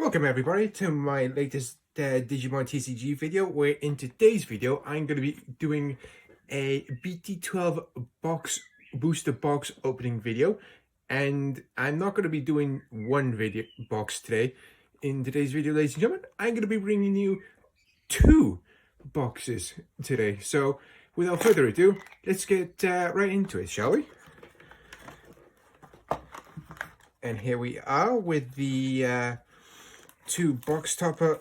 Welcome everybody to my latest Digimon TCG video, where in today's video I'm going to be doing a BT12 booster box opening video, and I'm not going to be doing one video box today. In today's video, ladies and gentlemen, I'm going to be bringing you two boxes today. So without further ado, let's get right into it, shall we? And here we are with the two box topper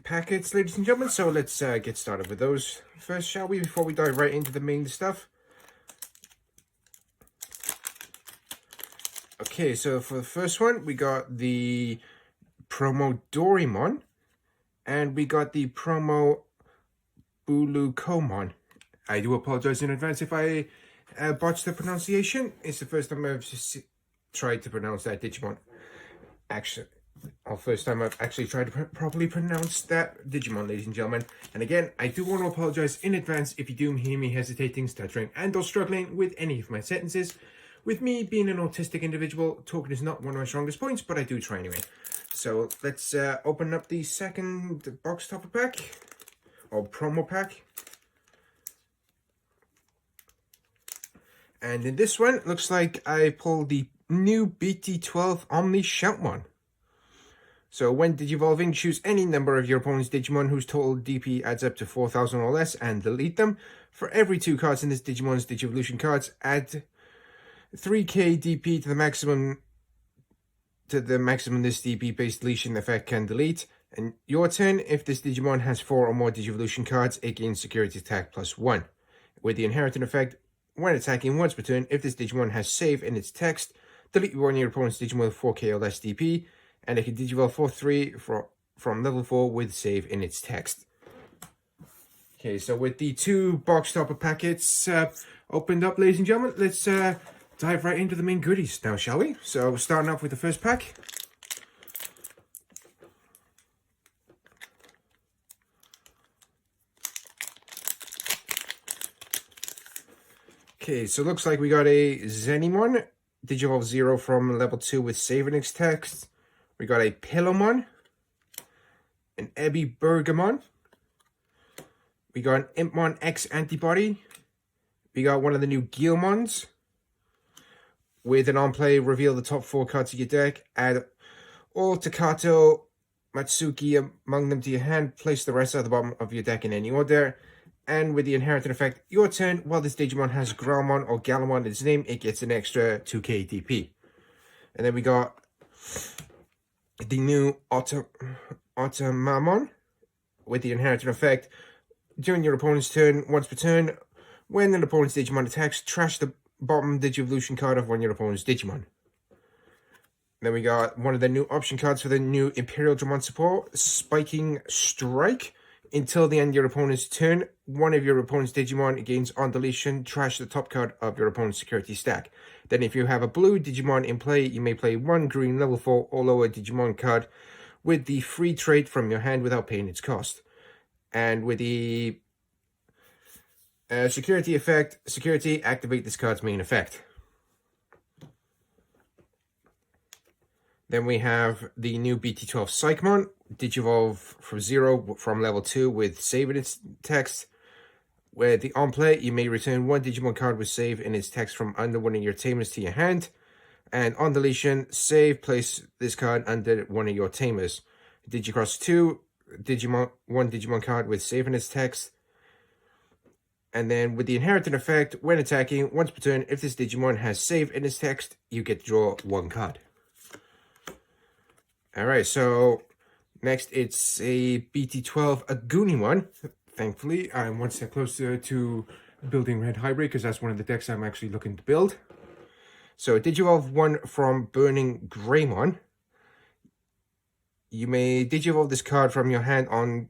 packets, ladies and gentlemen. So let's get started with those first, shall we, before we dive right into the main stuff. Okay, so for the first one, we got the promo Doraemon, and we got the promo Bulukomon. I do apologize in advance if I botched the pronunciation. It's the first time I've tried to pronounce that Digimon. Actually, first time I've actually tried to properly pronounce that Digimon, ladies and gentlemen. And again, I do want to apologize in advance if you do hear me hesitating, stuttering, and or struggling with any of my sentences. With me being an autistic individual, talking is not one of my strongest points, but I do try anyway. So let's open up the second box topper pack, or promo pack. And in this one, it looks like I pulled the new BT12 Omni Shoutmon. So when Digivolving, choose any number of your opponent's Digimon whose total DP adds up to 4,000 or less and delete them. For every 2 cards in this Digimon's Digivolution cards, add 3k DP to the maximum this DP based deletion effect can delete. And your turn, if this Digimon has 4 or more Digivolution cards, it gains security attack +1. With the inherited effect, when attacking once per turn, if this Digimon has save in its text, delete one of your opponent's Digimon with 4k or less DP, and it can Digivolve for 3 from level 4 with save in its text. Okay, so with the 2 box topper packets opened up, ladies and gentlemen, let's dive right into the main goodies now, shall we? So starting off with the first pack. Okay, so it looks like we got a Zenimon, Digivolve 0 from level 2 with save in its text. We got a Pillowmon, an Ebby Bergamon. We got an Impmon X Antibody. We got one of the new Guilmons. With an on-play, reveal the top 4 cards of your deck. Add all Takato Matsuki among them to your hand. Place the rest at the bottom of your deck in any order. And with the inherited effect, your turn, while this Digimon has Growlmon or Galamon in its name, it gets an extra 2k DP. And then we got the new Automamon with the inherited effect. During your opponent's turn, once per turn, when an opponent's Digimon attacks, trash the bottom Digivolution card of one of your opponent's Digimon. Then we got one of the new option cards for the new Imperial Dramon support, Spiking Strike. Until the end of your opponent's turn, one of your opponent's Digimon gains on deletion, trash the top card of your opponent's security stack. Then if you have a blue Digimon in play, you may play 1 green level 4 or lower Digimon card with the free trade from your hand without paying its cost. And with the security effect, activate this card's main effect. Then we have the new BT12 Psychmon, Digivolve for 0 from level 2 with save in its text. Where the on play, you may return 1 Digimon card with save in its text from under one of your tamers to your hand. And on deletion, save, place this card under one of your tamers. Digicross 2, 1 Digimon card with save in its text. And then with the inherited effect, when attacking, once per turn, if this Digimon has save in its text, you get to draw 1 card. Alright, so next it's a BT12 Agumon. Thankfully, I'm one step closer to building Red Hybrid, because that's one of the decks I'm actually looking to build. So Digivolve 1 from Burning Greymon. You may Digivolve this card from your hand on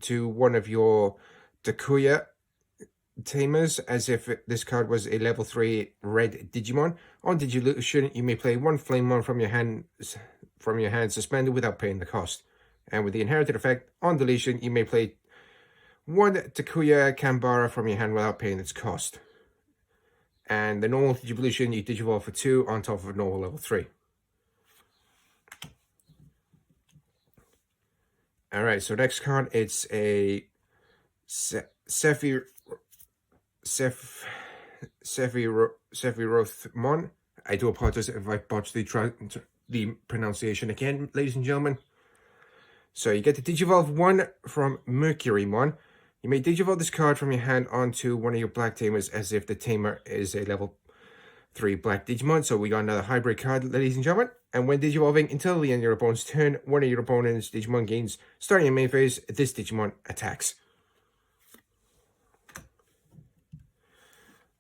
to one of your Takuya tamers, as if this card was a level 3 red Digimon. On Digivolution, you may play 1 Flamemon from your hand suspended without paying the cost. And with the inherited effect, on deletion, you may play 1 Takuya Kambara from your hand without paying its cost. And the normal Digivolution, you Digivolve for 2 on top of a normal level 3. Alright, so next card, it's a Sephirothmon. I do apologize if I botched the pronunciation again, ladies and gentlemen. So you get the Digivolve 1 from Mercurymon. You may Digivolve this card from your hand onto one of your black tamers as if the tamer is a level 3 black Digimon. So we got another hybrid card, ladies and gentlemen. And when Digivolving until the end of your opponent's turn, one of your opponent's Digimon gains. Starting in main phase, this Digimon attacks.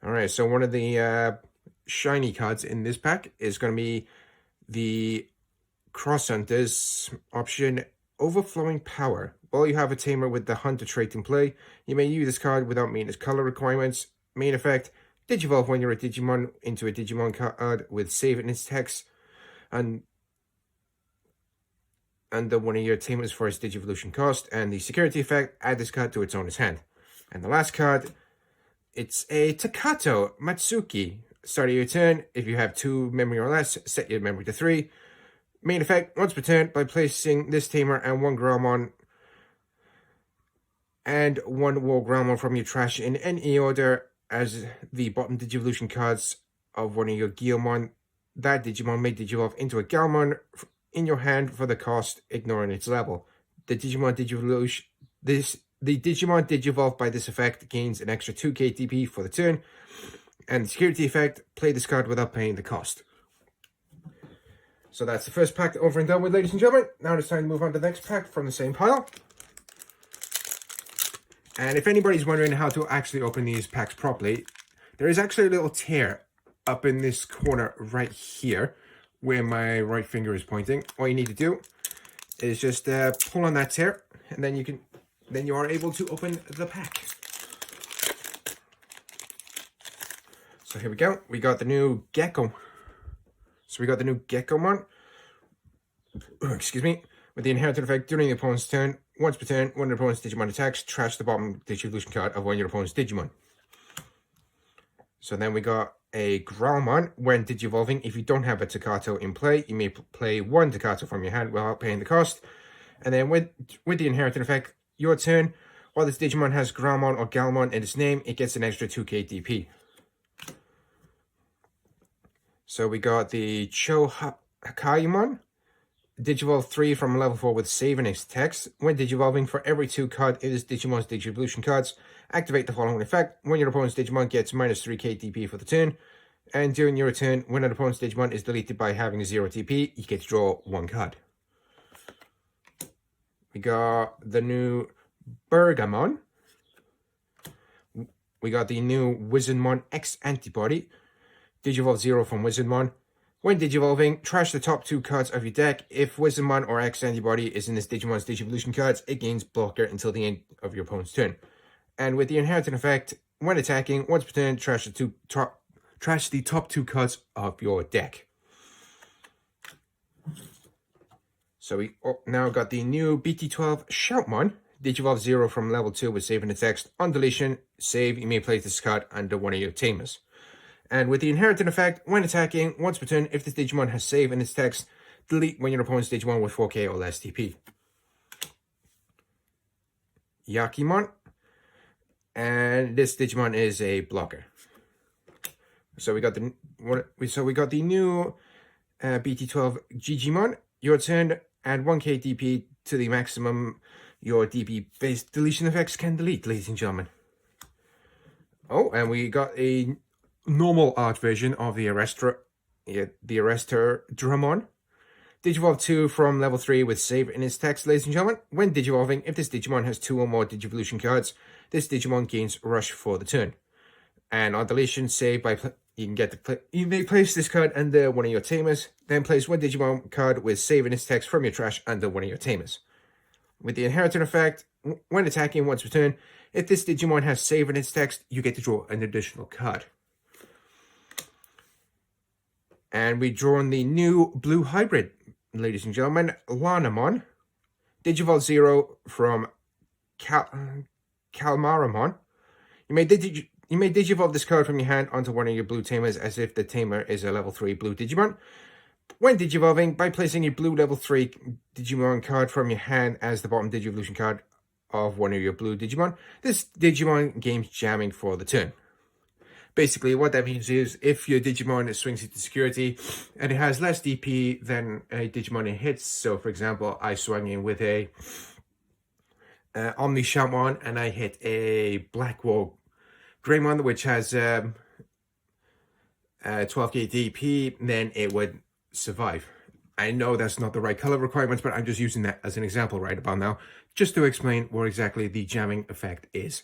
Alright, so one of the shiny cards in this pack is going to be the Cross Hunters option, Overflowing Power. While you have a tamer with the Hunter trait in play, you may use this card without meeting its color requirements. Main effect, Digivolve when you're a Digimon into a Digimon card with save in its text, and under one of your tamers for its Digivolution cost. And the security effect, add this card to its owner's hand. And the last card, it's a Takato Matsuki. Start of your turn, if you have 2 memory or less, set your memory to 3. Main effect, once per turn, by placing this tamer and 1 Growlmon and 1 War Growlmon from your trash in any order as the bottom Digivolution cards of one of your Guilmon, that Digimon may Digivolve into a Galmon in your hand for the cost, ignoring its level. The Digimon Digivolve by this effect gains an extra 2 KTP for the turn, and the security effect, play this card without paying the cost. So that's the first pack over and done with, ladies and gentlemen. Now it's time to move on to the next pack from the same pile. And if anybody's wondering how to actually open these packs properly, there is actually a little tear up in this corner right here where my right finger is pointing. All you need to do is just pull on that tear, and then you are able to open the pack. So here we go. We got the new Gecko. So we got the new Gekomon. Excuse me. With the inherited effect, during the opponent's turn, once per turn, one of the opponent's Digimon attacks, trash the bottom Digivolution card of one of your opponent's Digimon. So then we got a Growlmon. When Digivolving, if you don't have a Takato in play, you may play 1 Takato from your hand without paying the cost. And then with the inherited effect, your turn, while this Digimon has Growlmon or Galmon in its name, it gets an extra 2 KTP. So we got the Hakayumon. Digivolve 3 from level 4 with save in its text. When Digivolving, for every 2 card in this Digimon's Digivolution cards, activate the following effect. When your opponent's Digimon gets minus 3 KTP for the turn, and during your turn, when an opponent's Digimon is deleted by having 0 TP, you get to draw 1 card. We got the new Bergamon. We got the new Wizardmon X Antibody. Digivolve 0 from Wizardmon. When Digivolving, trash the top 2 cards of your deck. If Wizardmon or X Antibody is in this Digimon's Digivolution cards, it gains blocker until the end of your opponent's turn. And with the inherited effect, when attacking, once per turn, trash the top 2 cards of your deck. So we now got the new BT12 Shoutmon. Digivolve 0 from level 2 with save in the text. On deletion, save, you may place this card under one of your tamers. And with the inherited effect, when attacking, once per turn, if this Digimon has save in its text, delete when your opponent's Digimon with 4K or less TP. Yakimon. And this Digimon is a blocker. So we got the new BT12 Digimon. Your turn, add 1 KTP to the maximum your DP-based deletion effects can delete, ladies and gentlemen. Oh, and we got a normal art version of the Arrestor Dramon. Digivolve 2 from level 3 with save in its text, ladies and gentlemen. When Digivolving, if this Digimon has 2 or more Digivolution cards, this Digimon gains Rush for the turn. And on deletion, save by you may place this card under one of your tamers, then place 1 Digimon card with save in its text from your trash under one of your tamers. With the inherited effect, when attacking once per turn, if this Digimon has save in its text, you get to draw an additional card. And we draw on the new blue hybrid, ladies and gentlemen, Lanamon. Digivolve 0 from Kalmaramon. You may Digivolve this card from your hand onto one of your blue tamers as if the tamer is a level 3 blue Digimon. When Digivolving, by placing a blue level 3 Digimon card from your hand as the bottom Digivolution card of one of your blue Digimon, this Digimon gains jamming for the turn. Basically, what that means is if your Digimon swings into security and it has less DP than a Digimon it hits, so for example, I swung in with a Omni Shaman and I hit a Black Wall Greymon, which has 12k DP, then it would survive. I know that's not the right color requirements, but I'm just using that as an example right about now, just to explain what exactly the jamming effect is.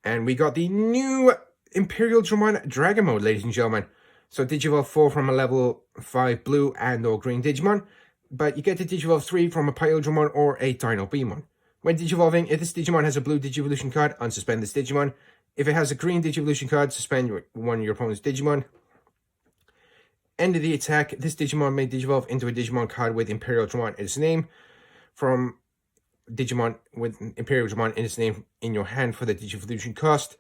And we got the new Imperial Dramon Dragon Mode, ladies and gentlemen. So Digivolve 4 from a level 5 blue and or green Digimon, but you get to Digivolve 3 from a Pyrodramon or a Dino Beamon. When Digivolving, if this Digimon has a blue Digivolution card, unsuspend this Digimon. If it has a green Digivolution card, suspend one of your opponent's Digimon. End of the attack, this Digimon may Digivolve into a Digimon card with Imperial Dramon in its name from Digimon with Imperial Dramon in its name in your hand for the Digivolution cost.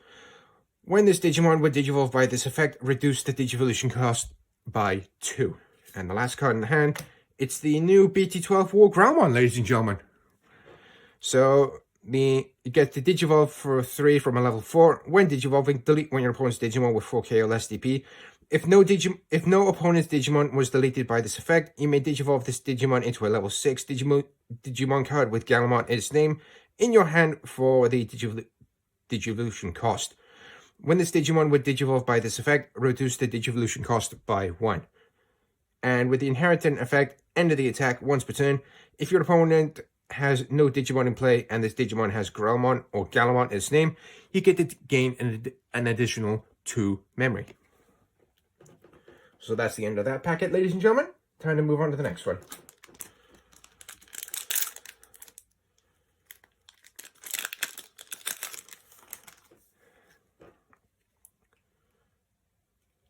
When this Digimon would Digivolve by this effect, reduce the Digivolution cost by 2. And the last card in the hand, it's the new BT12 War Groundmon, ladies and gentlemen. So you get the Digivolve for 3 from a level 4. When Digivolving, delete one of your opponent's Digimon with 4k or less DP. If no opponent's Digimon was deleted by this effect, you may Digivolve this Digimon into a level 6 Digimon card with Galamon in its name in your hand for the Digivolution cost. When this Digimon would Digivolve by this effect, reduce the Digivolution cost by 1. And with the inheritant effect, end of the attack once per turn. If your opponent has no Digimon in play and this Digimon has Growlmon or Galamon in its name, you get to gain an additional 2 memory. So that's the end of that packet, ladies and gentlemen. Time to move on to the next one.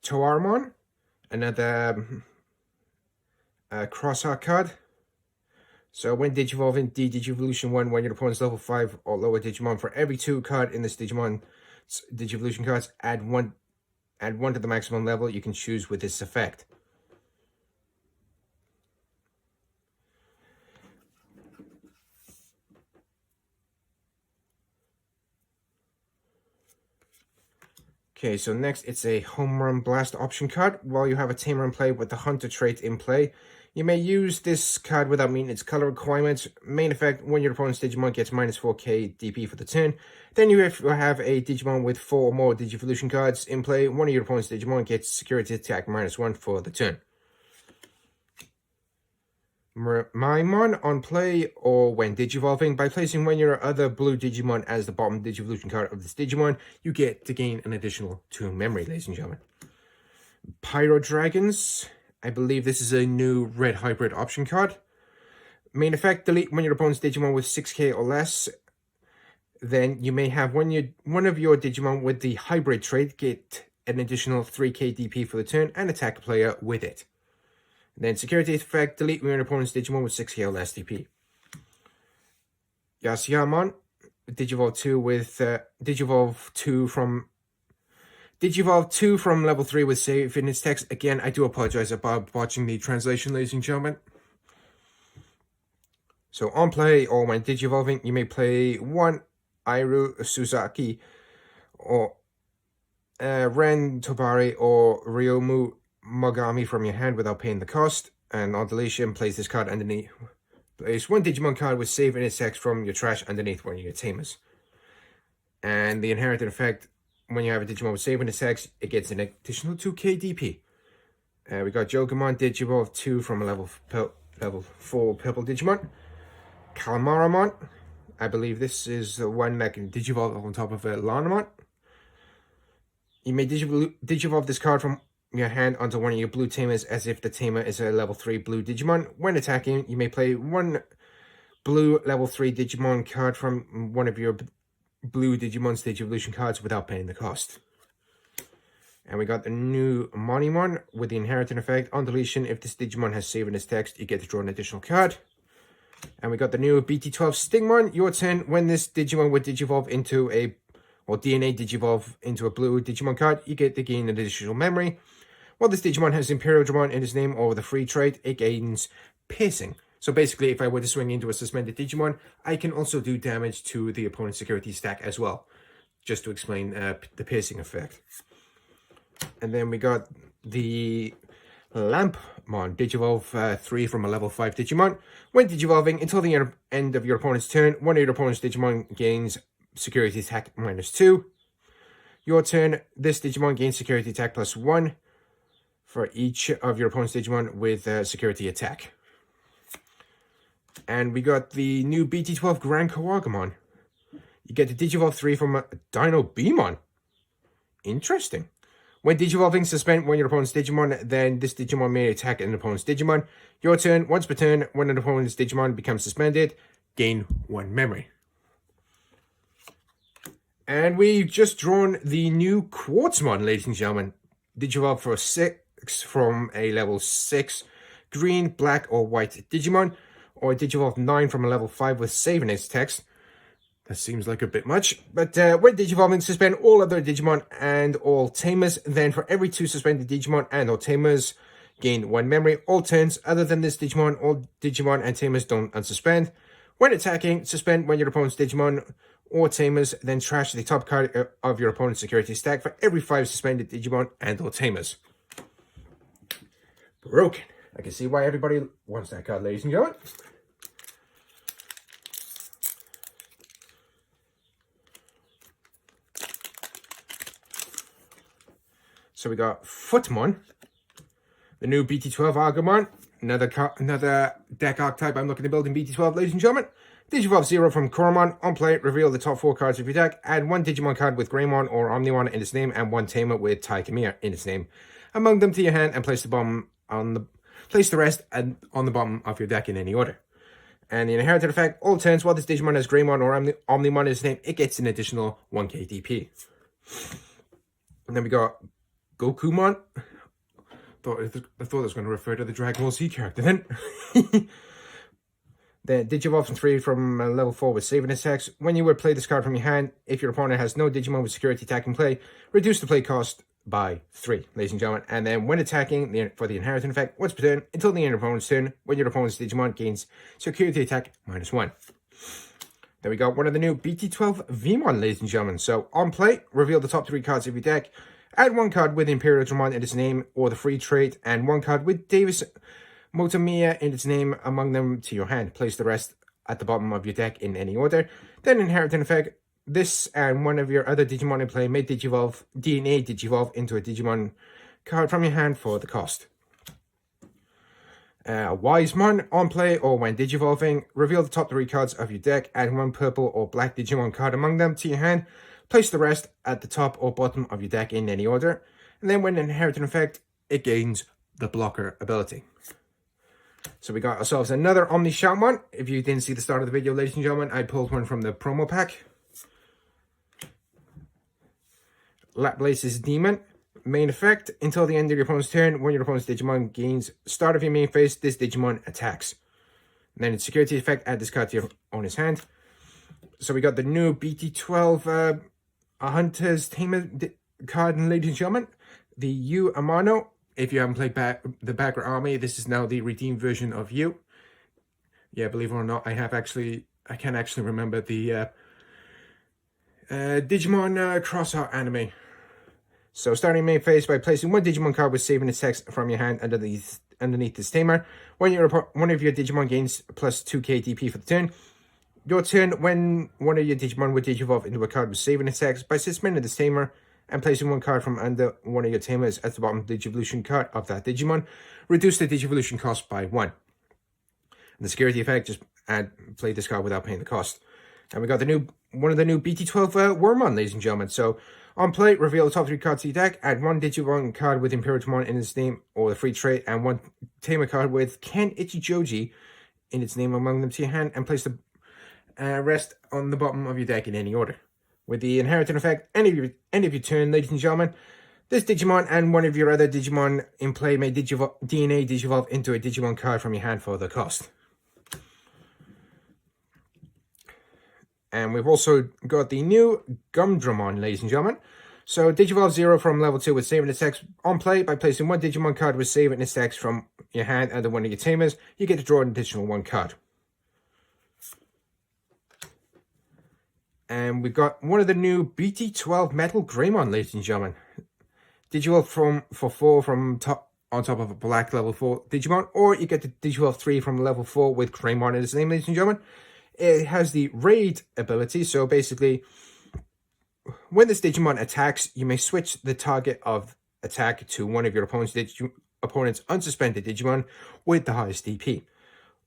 Toarmon, another cross-art card. So when Digivolving Digivolution 1, when your opponent's level 5 or lower Digimon, for every 2 card in this Digimon Digivolution cards, add one to the maximum level you can choose with this effect. Okay, so next it's a Home Run Blast option card. While you have a Tamer in play with the Hunter trait in play, you may use this card without meeting its color requirements. Main effect, when your opponent's Digimon gets minus 4k DP for the turn. Then you have a Digimon with 4 or more Digivolution cards in play. One of your opponent's Digimon gets security attack minus 1 for the turn. Maimon on play or when Digivolving, by placing one of your other blue Digimon as the bottom Digivolution card of this Digimon, you get to gain an additional 2 memory, ladies and gentlemen. Pyro Dragons, I believe this is a new red hybrid option card. Main effect, delete one of your opponent's Digimon with 6k or less. Then you may have one of your Digimon with the hybrid trait get an additional 3k DP for the turn and attack a player with it. Then security effect, delete one of your opponent's Digimon with 6k or less DP. Yasuyamon, Digivolve 2 with Digivolve 2 from level 3 with save in its text. Again, I do apologize about watching the translation, ladies and gentlemen. So on play or when Digivolving, you may play 1 Airu Suzaki or Ren Tobari or Ryomu Mogami from your hand without paying the cost. And on deletion, place this card underneath. Place 1 Digimon card with save in its text from your trash underneath one of your Tamers. And the inherited effect, when you have a Digimon with save in its text, it gets an additional 2k DP. We got Jogamon Digivolve 2 from a level 4 purple Digimon. Calamaramon, I believe this is the one that can Digivolve on top of a Lanamon. You may Digivolve this card from your hand onto one of your blue Tamers as if the Tamer is a level 3 blue Digimon. When attacking, you may play 1 blue level 3 Digimon card from one of your blue Digimon's Digivolution cards without paying the cost. And we got the new Monimon with the inheritant effect. On deletion, if this Digimon has saved in its text, you get to draw an additional card. And we got the new BT12 Stingmon. Your turn, when this Digimon would Digivolve into a, or DNA Digivolve into a blue Digimon card, you get to gain an additional memory. While this Digimon has Imperial Dramon in its name or with a free trait, it gains piercing. So basically, if I were to swing into a suspended Digimon, I can also do damage to the opponent's security stack as well. Just to explain the piercing effect. And then we got the Lampmon, Digivolve 3 from a level 5 Digimon. When Digivolving, until the end of your opponent's turn, one of your opponent's Digimon gains security attack -2. Your turn, this Digimon gains security attack +1 for each of your opponent's Digimon with security attack. And we got the new BT12 Grand Kawagamon. You get the Digivolve 3 from a Dino Beamon. Interesting. When Digivolving, suspend when your opponent's Digimon, then this Digimon may attack an opponent's Digimon. Your turn, once per turn, when an opponent's Digimon becomes suspended, gain 1 memory. And we've just drawn the new Quartzmon, ladies and gentlemen. Digivolve for 6 from a level 6 green, black, or white Digimon. Or Digivolve 9 from a level 5 with save in its text. That seems like a bit much, but when Digivolving, suspend all other Digimon and all Tamers. Then for every 2 suspended Digimon and all Tamers, gain 1 memory. All turns other than this Digimon, all Digimon and Tamers don't unsuspend. When attacking, suspend when your opponent's Digimon or Tamers, then trash the top card of your opponent's security stack for every 5 suspended Digimon and or Tamers. Broken. I can see why everybody wants that card, ladies and gentlemen. So we got Footmon, the new BT12 Agumon, another deck archetype I'm looking to build in BT12, ladies and gentlemen. Digivolve 0 from Koromon. On play, reveal the top 4 cards of your deck. Add 1 Digimon card with Greymon or Omnimon in its name and 1 Tamer with Taikamiya in its name. Among them to your hand and place the rest on the bottom of your deck in any order. And the inherited effect, all turns while this Digimon has Greymon or Omnimon in its name, it gets an additional 1k DP. And then we got Gokumon. I thought it was going to refer to the Dragon Ball Z character then. Then Digivolve 3 from level 4 with saving attacks. When you would play this card from your hand, if your opponent has no Digimon with security attack in play, reduce the play cost by 3, ladies and gentlemen. And then when attacking for the inheritance effect, once per turn, until the end of your opponent's turn, when your opponent's Digimon gains security attack -1. Then we got one of the new BT12 Vmon, ladies and gentlemen. So on play, reveal the top 3 cards of your deck. Add 1 card with Imperial Dramon in its name or the free trait, and 1 card with Davis Motomiya in its name among them to your hand. Place the rest at the bottom of your deck in any order. Then inheritance effect, this and one of your other Digimon in play may DNA Digivolve into a Digimon card from your hand for the cost. Wisemon, on play or when Digivolving, reveal the top 3 cards of your deck, add 1 purple or black Digimon card among them to your hand. Place the rest at the top or bottom of your deck in any order. And then when inheritance effect, it gains the blocker ability. So we got ourselves another Omni Shoutmon. If you didn't see the start of the video, ladies and gentlemen, I pulled one from the promo pack. Laplace's Demon. Main effect, until the end of your opponent's turn, when your opponent's Digimon gains start of your main phase, this Digimon attacks. And then its security effect, add this card to your owner's hand. So we got the new BT12 Hunter's Tamer card, ladies and gentlemen. The Yu Amano. If you haven't played the Backer Army, this is now the redeemed version of Yu. Yeah, believe it or not, I can actually remember the Digimon Crosshair anime. So starting main phase by placing 1 Digimon card with saving its text from your hand underneath this Tamer. When one of your Digimon gains plus 2k DP for the turn. Your turn, when one of your Digimon would Digivolve into a card with saving its text by suspending this Tamer and placing 1 card from under one of your Tamers at the bottom of the Digivolution card of that Digimon. Reduce the Digivolution cost by 1. And the security effect, just play this card without paying the cost. And we got one of the new BT12 Wormmon, ladies and gentlemen. So on play, reveal the top 3 cards to your deck. Add 1 Digimon card with Imperial Dramon in its name or the free trait, and 1 Tamer card with Ken Ichijoji in its name among them to your hand, and place the rest on the bottom of your deck in any order. With the inheritance effect, end of your turn, ladies and gentlemen, this Digimon and one of your other Digimon in play may DNA Digivolve into a Digimon card from your hand for the cost. And we've also got the new Gumdramon, ladies and gentlemen. So Digivolve 0 from level 2 with save and attacks on play. By placing one Digimon card with save and attacks from your hand under one of your tamers, you get to draw an additional one card. And we've got one of the new BT12 Metal Greymon, ladies and gentlemen. Digivolve for 4 from on top of a black level 4 Digimon, or you get the Digivolve 3 from level 4 with Greymon in its name, ladies and gentlemen. It has the Raid ability, so basically, when this Digimon attacks, you may switch the target of attack to one of your opponent's unsuspended Digimon with the highest DP.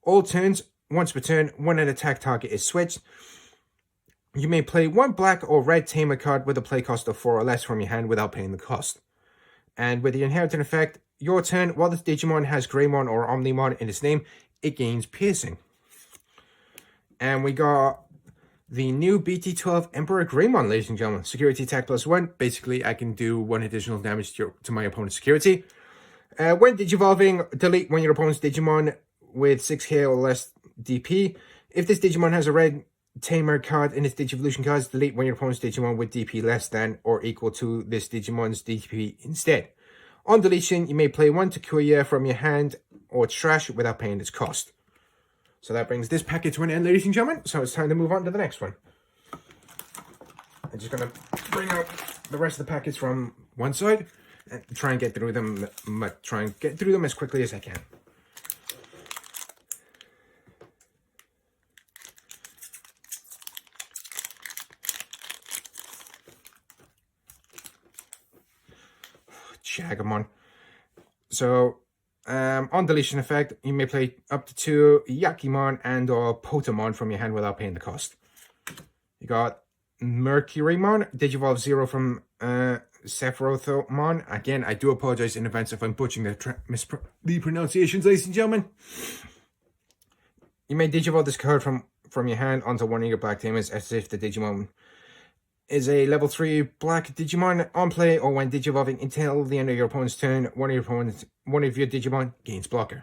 All turns, once per turn, when an attack target is switched, you may play one black or red tamer card with a play cost of 4 or less from your hand without paying the cost. And with the inherited effect, your turn, while this Digimon has Greymon or Omnimon in its name, it gains piercing. And we got the new BT12 Emperor Greymon, ladies and gentlemen. Security attack +1. Basically, I can do 1 additional damage to my opponent's security. When Digivolving, delete one of your opponent's Digimon with 6k or less DP. If this Digimon has a red Tamer card in its Digivolution cards, delete one of your opponent's Digimon with DP less than or equal to this Digimon's DP instead. On deletion, you may play one Takuya from your hand or trash without paying its cost. So that brings this packet to an end, ladies and gentlemen. So it's time to move on to the next one. I'm just going to bring out the rest of the packets from one side and try and get through them. As quickly as I can. Shagamon. So, on deletion effect, you may play up to 2 Yakimon and or Potamon from your hand without paying the cost. You got Mercurymon, Digivolve 0 from Sephirothomon. Again, I do apologize in advance if I'm butchering the pronunciations, ladies and gentlemen. You may Digivolve this card from your hand onto one of your black tamers as if the Digimon is a level 3 black Digimon on play, or when Digivolving until the end of your opponent's turn, one of your Digimon gains blocker.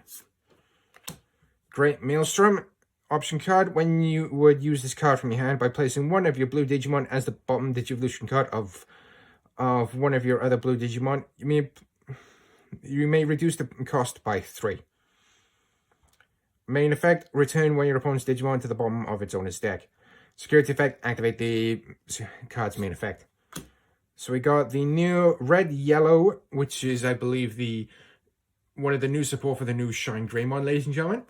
Great Maelstrom option card. When you would use this card from your hand by placing one of your blue Digimon as the bottom Digivolution card of one of your other blue Digimon, you may reduce the cost by 3. Main effect, return one of your opponent's Digimon to the bottom of its owner's deck. Security effect, activate the card's main effect. So we got the new red-yellow, which is, I believe, one of the new support for the new Shine Greymon, ladies and gentlemen.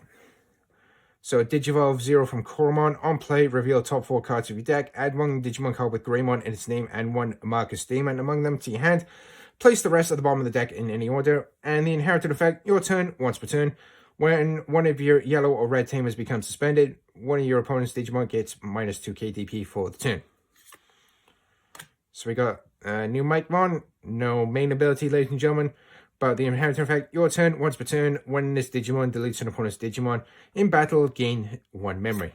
So Digivolve 0 from Coromon. On play, reveal top 4 cards of your deck. Add one Digimon card with Greymon in its name and one Marcus Daemon among them to your hand. Place the rest at the bottom of the deck in any order. And the inherited effect, your turn, once per turn. When one of your yellow or red tamers becomes suspended, one of your opponent's Digimon gets minus 2 KDP for the turn. So we got new Micmon, no main ability, ladies and gentlemen, but the inherited effect, your turn, once per turn. When this Digimon deletes an opponent's Digimon in battle, gain 1 memory.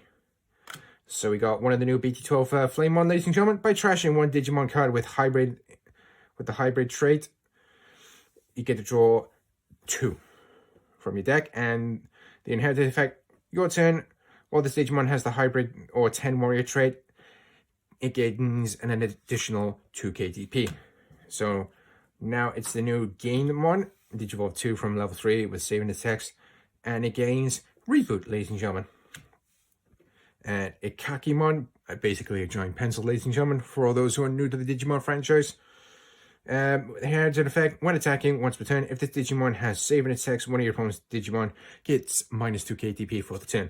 So we got one of the new BT12 Flamemon, ladies and gentlemen. By trashing one Digimon card with the hybrid trait, you get to draw 2 from your deck, and the inherited effect, your turn. While this Digimon has the hybrid or 10 warrior trait, it gains an additional 2 KDP. So now it's the new Gainemon, Digivolve 2 from level 3 with saving attacks, and it gains Reboot, ladies and gentlemen. And Ikakimon, basically a giant pencil, ladies and gentlemen, for all those who are new to the Digimon franchise. Here's an effect, when attacking once per turn, if this Digimon has saving attacks, one of your opponent's Digimon gets minus 2 KTP for the turn.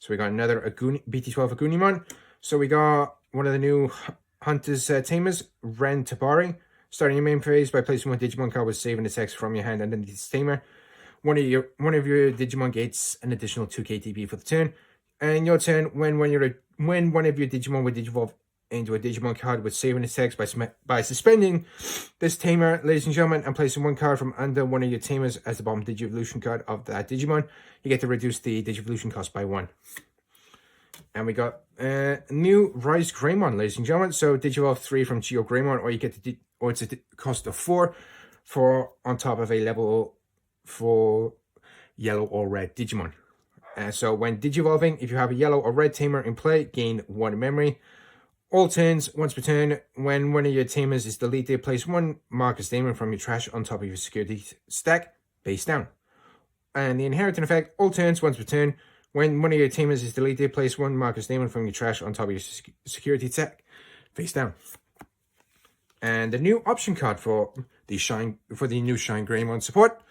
So we got another BT12 Agunimon. So we got one of the new Hunter's Tamers, Ren Tabari. Starting your main phase by placing one Digimon card with saving attacks from your hand underneath this Tamer. One of your Digimon gets an additional 2 KTP for the turn. And your turn, when one of your Digimon would Digivolve into a Digimon card with saving attacks by suspending this Tamer, ladies and gentlemen, and placing one card from under one of your Tamers as the bottom Digivolution card of that Digimon, you get to reduce the Digivolution cost by 1. And we got new Rise Greymon, ladies and gentlemen. So Digivolve 3 from Geo Greymon, or you get it's a cost of 4 on top of a level 4 yellow or red Digimon. So when Digivolving, if you have a yellow or red Tamer in play, gain 1 memory. All turns, once per turn, when one of your teamers is deleted, place one Marcus Demon from your trash on top of your security stack, face down. And the inheriting effect, all turns, once per turn, when one of your teamers is deleted, place one Marcus Demon from your trash on top of your security stack, face down. And the new option card for the new Shine Greymon support.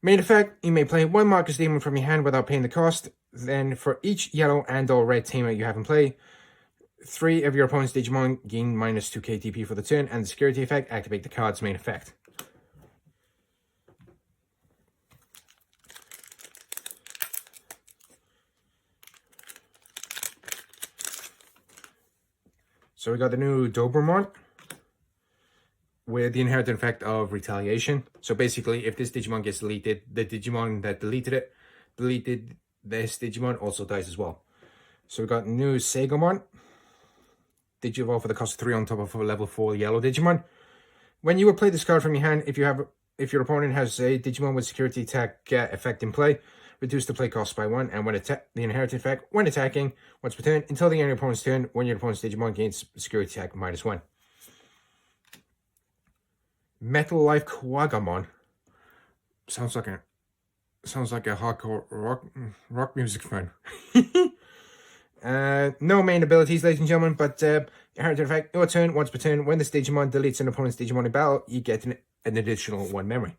Main effect, you may play one Marcus Demon from your hand without paying the cost. Then for each yellow and or red teamer you have in play, 3 of your opponent's Digimon gain minus 2 KTP for the turn, and the security effect, activate the card's main effect. So we got the new Dobermon with the inherent effect of retaliation. So basically, if this Digimon gets deleted, the Digimon that deleted this Digimon also dies as well. So we got new Sagomon. Digivolve for the cost of 3 on top of a level 4 yellow Digimon. When you will play this card from your hand, if your opponent has a Digimon with security attack effect in play, reduce the play cost by 1, and when the inherited effect, when attacking, once per turn, until the end of your opponent's turn, when your opponent's Digimon gains security attack -1. Metal Life Quagamon. Sounds like a hardcore rock music fan. No main abilities, ladies and gentlemen, but inherited effect, your turn, once per turn, when this Digimon deletes an opponent's Digimon in battle, you get an additional 1 memory.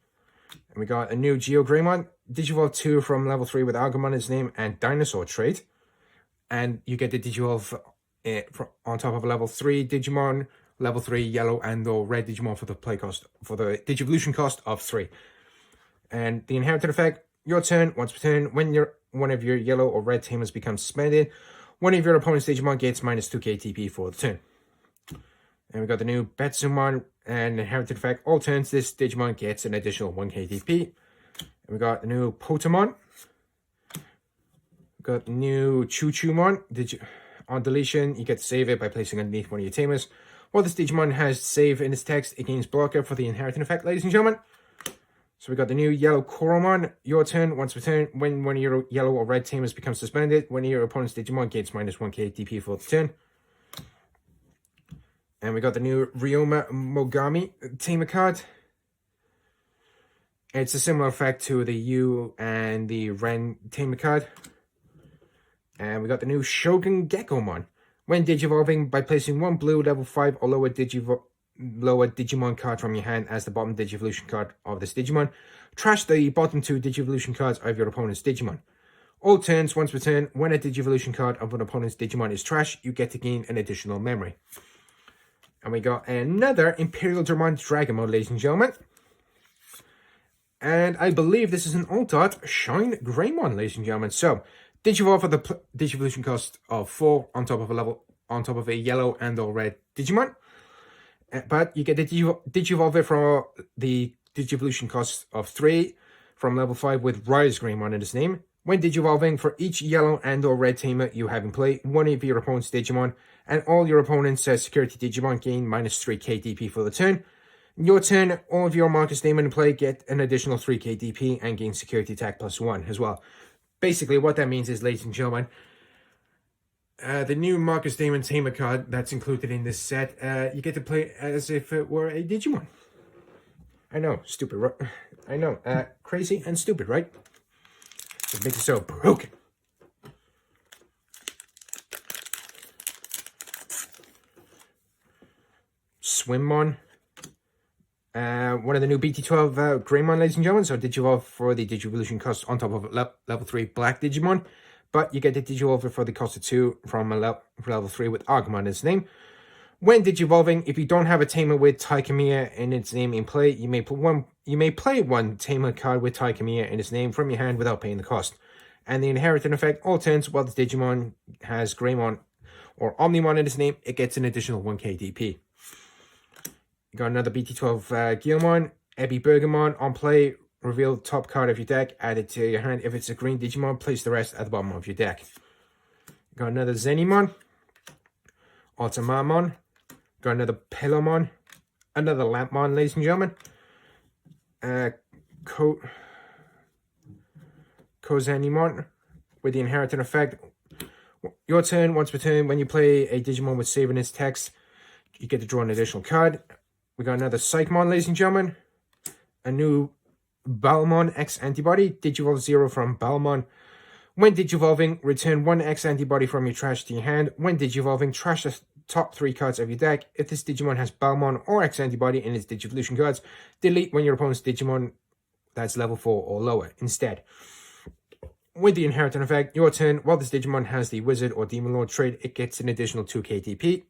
And we got a new Geo Greymon, Digivolve 2 from level 3 with Agumon in its name and Dinosaur trait. And you get the Digivolve on top of a level 3 Digimon, level 3 yellow and or red Digimon for the Digivolution cost of 3. And the inherited effect, your turn, once per turn, when one of your yellow or red teamers becomes suspended, one of your opponent's Digimon gets -2 KTP for the turn. And we got the new Betsumon and inherited effect. All turns, this Digimon gets an additional 1 KTP. And we got the new Potamon. We got the new Choo-Choo-Mon. On deletion, you get to save it by placing underneath one of your tamers. While this Digimon has save in its text, it gains blocker for the inheriting effect, ladies and gentlemen. So we got the new yellow Koromon. Your turn, once per turn, when one of your yellow or red teamers becomes suspended, one of your opponent's Digimon gains -1 KTP for the turn. And we got the new Ryoma Mogami teamer card. It's a similar effect to the Yu and the Ren teamer card. And we got the new Shogun Gekomon. When digivolving, by placing one blue level 5 or lower Digimon card from your hand as the bottom Digivolution card of this Digimon, trash the bottom 2 Digivolution cards of your opponent's Digimon. All turns, once per turn, when a Digivolution card of an opponent's Digimon is trashed, you get to gain an additional memory. And we got another Imperial Dramon Dragonmon, ladies and gentlemen. And I believe this is an alt-art Shine Greymon, ladies and gentlemen. So, Digivolve for the Digivolution cost of 4 on top of a yellow and or red Digimon. But you get the Digivolve for the Digivolution cost of 3 from level 5 with Rise Greymon in its name. When Digivolving, for each yellow and or red teamer you have in play, one of your opponent's Digimon and all your opponent's security Digimon gain -3 KDP for the turn. In your turn, all of your Marcus Demon in play get an additional 3 KDP and gain security attack +1 as well. Basically, what that means is, ladies and gentlemen, the new Marcus Demon Tamer card that's included in this set, you get to play as if it were a Digimon. I know, stupid, right? I know, crazy and stupid, right? It makes it so broken. Swimmon. One of the new BT12 Greymon, ladies and gentlemen. So Digivolve for the Digivolution cost on top of level 3 Black Digimon. But you get the Digivolve for the cost of 2 from level 3 with Agumon in its name. When Digivolving, if you don't have a Tamer with Taikamiya in its name in play, you may play one Tamer card with Taikamiya in its name from your hand without paying the cost. And the inheriting effect, all turns while the Digimon has Greymon or Omnimon in its name, it gets an additional 1 KDP. You got another BT12 Guilmon, Ebby Bergamon on play. Reveal the top card of your deck, add it to your hand. If it's a green Digimon, place the rest at the bottom of your deck. You got another Zenimon, Automamon, got another Pilomon, another Lampmon, ladies and gentlemen. Kozenimon with the inheriting effect. Your turn. Once per turn, when you play a Digimon with saving its text, you get to draw an additional card. We got another Psychomon, ladies and gentlemen. A new Balmon X Antibody. Digivolve 0 from Balmon. When Digivolving, return 1 X Antibody from your trash to your hand. When Digivolving, trash the top 3 cards of your deck. If this Digimon has Balmon or X Antibody in its Digivolution cards, delete when your opponent's Digimon that's level 4 or lower instead. With the inheritance effect, your turn, while this Digimon has the Wizard or Demon Lord trait, it gets an additional 2 KTP.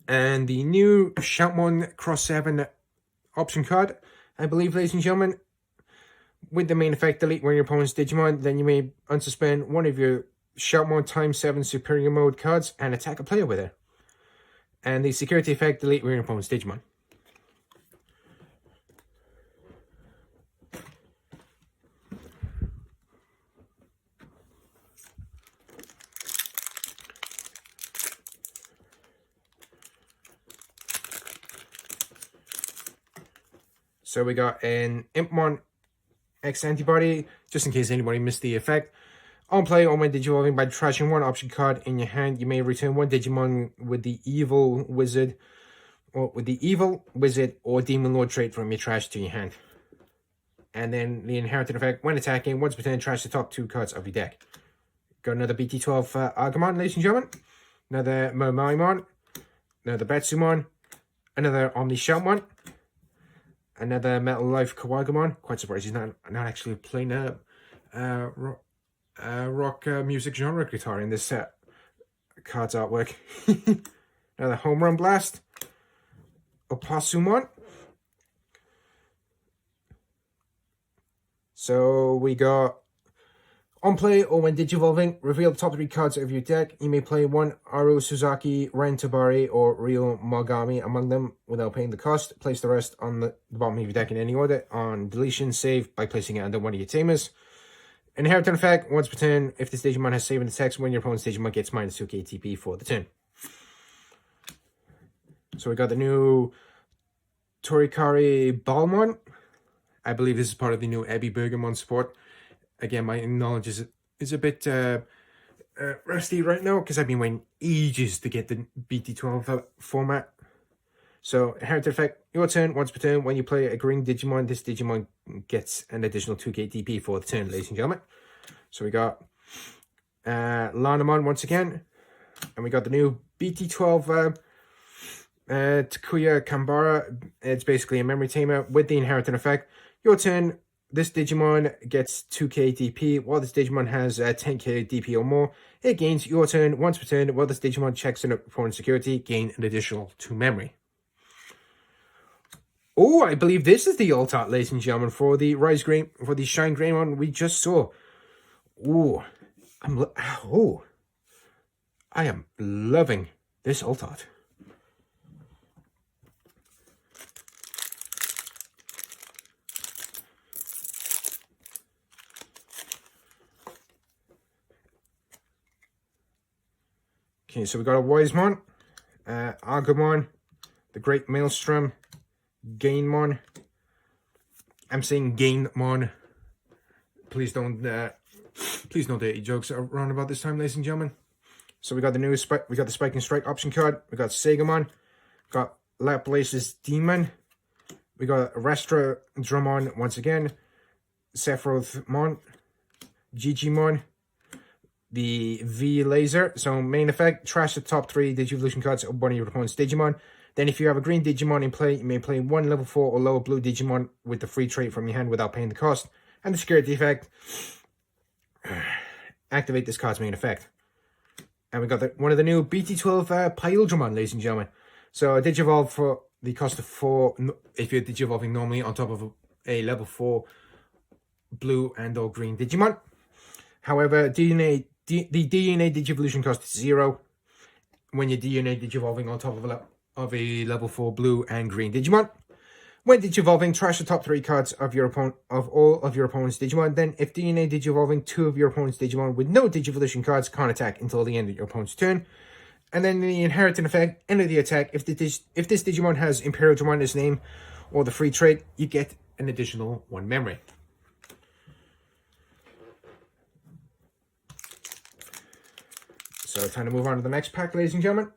And the new Shoutmon Cross 7 option card, I believe, ladies and gentlemen, with the main effect, delete when your opponent's Digimon, then you may unsuspend one of your Shoutmon times 7 superior mode cards and attack a player with it. And the security effect, delete when your opponent's Digimon. So we got an Impmon X Antibody, just in case anybody missed the effect. On play, or when Digivolving, by trashing 1 option card in your hand, you may return 1 Digimon with the Evil Wizard or Demon Lord trait from your trash to your hand. And then the inherited effect, when attacking, once per turn, trash the top 2 cards of your deck. Got another BT12 Agumon, ladies and gentlemen. Another Momaimon. Another Betsumon. Another Omni Shoutmon. Another Metal Life Kawagumon. Quite surprised he's not actually playing rock music genre guitar in this card's artwork. Another Home Run Blast. Opasumon. So we got on play or when Digivolving, reveal the top 3 cards of your deck. You may play 1 Aru Suzaki, Ren Tabari, or Ryo Mogami among them without paying the cost. Place the rest on the bottom of your deck in any order. On deletion, save by placing it under one of your tamers. Inheritance effect, once per turn, if this Digimon has saved in the text, when your opponent's Digimon gets -2 KTP for the turn. So we got the new Torikari Balmon. I believe this is part of the new Ebby Bergamon support. Again, my knowledge is a bit rusty right now because I've been waiting ages to get the BT12 format. So, inheritance effect, your turn, once per turn, when you play a green Digimon, this Digimon gets an additional 2 KTP for the turn, ladies and gentlemen. So we got Lanamon once again, and we got the new BT12 Takuya Kambara. It's basically a memory tamer with the inheritance effect. Your turn, this Digimon gets 2 KTP, while this Digimon has 10 KTP or more. It gains your turn once per turn, while this Digimon checks an opponent's security, gain an additional 2 memory. Oh, I believe this is the alt art, ladies and gentlemen, for the Shine Greymon we just saw. Oh, I am loving this alt art. Okay, so we got a Wisemon, Agumon, the Great Maelstrom, Gainmon. I'm saying Gainmon. Please don't dirty jokes around about this time, ladies and gentlemen. So we got the new we got the Spike and Strike option card. We got Sagamon, got Laplace's Demon. We got Restra Dramon once again, Sephirothmon, Gigimon, the V Laser. So main effect, trash the top 3 Digivolution cards of one of your opponent's Digimon. Then if you have a green Digimon in play, you may play 1 level 4 or lower blue Digimon with the free trait from your hand without paying the cost. And the security effect, activate this card's main effect. And we got one of the new BT12 Pyldramon, ladies and gentlemen. So Digivolve for the cost of 4 if you're Digivolving normally on top of a level 4 blue and or green Digimon. However, the DNA Digivolution cost is 0 when you're DNA Digivolving on top of a level 4 blue and green Digimon. When Digivolving, trash the top 3 cards of all of your opponent's Digimon. Then, if DNA Digivolving 2 of your opponent's Digimon with no Digivolution cards, can't attack until the end of your opponent's turn. And then the inheritance effect, end of the attack, if this Digimon has Imperial Dramon in his name or the free trait, you get an additional 1 memory. So time to move on to the next pack, ladies and gentlemen.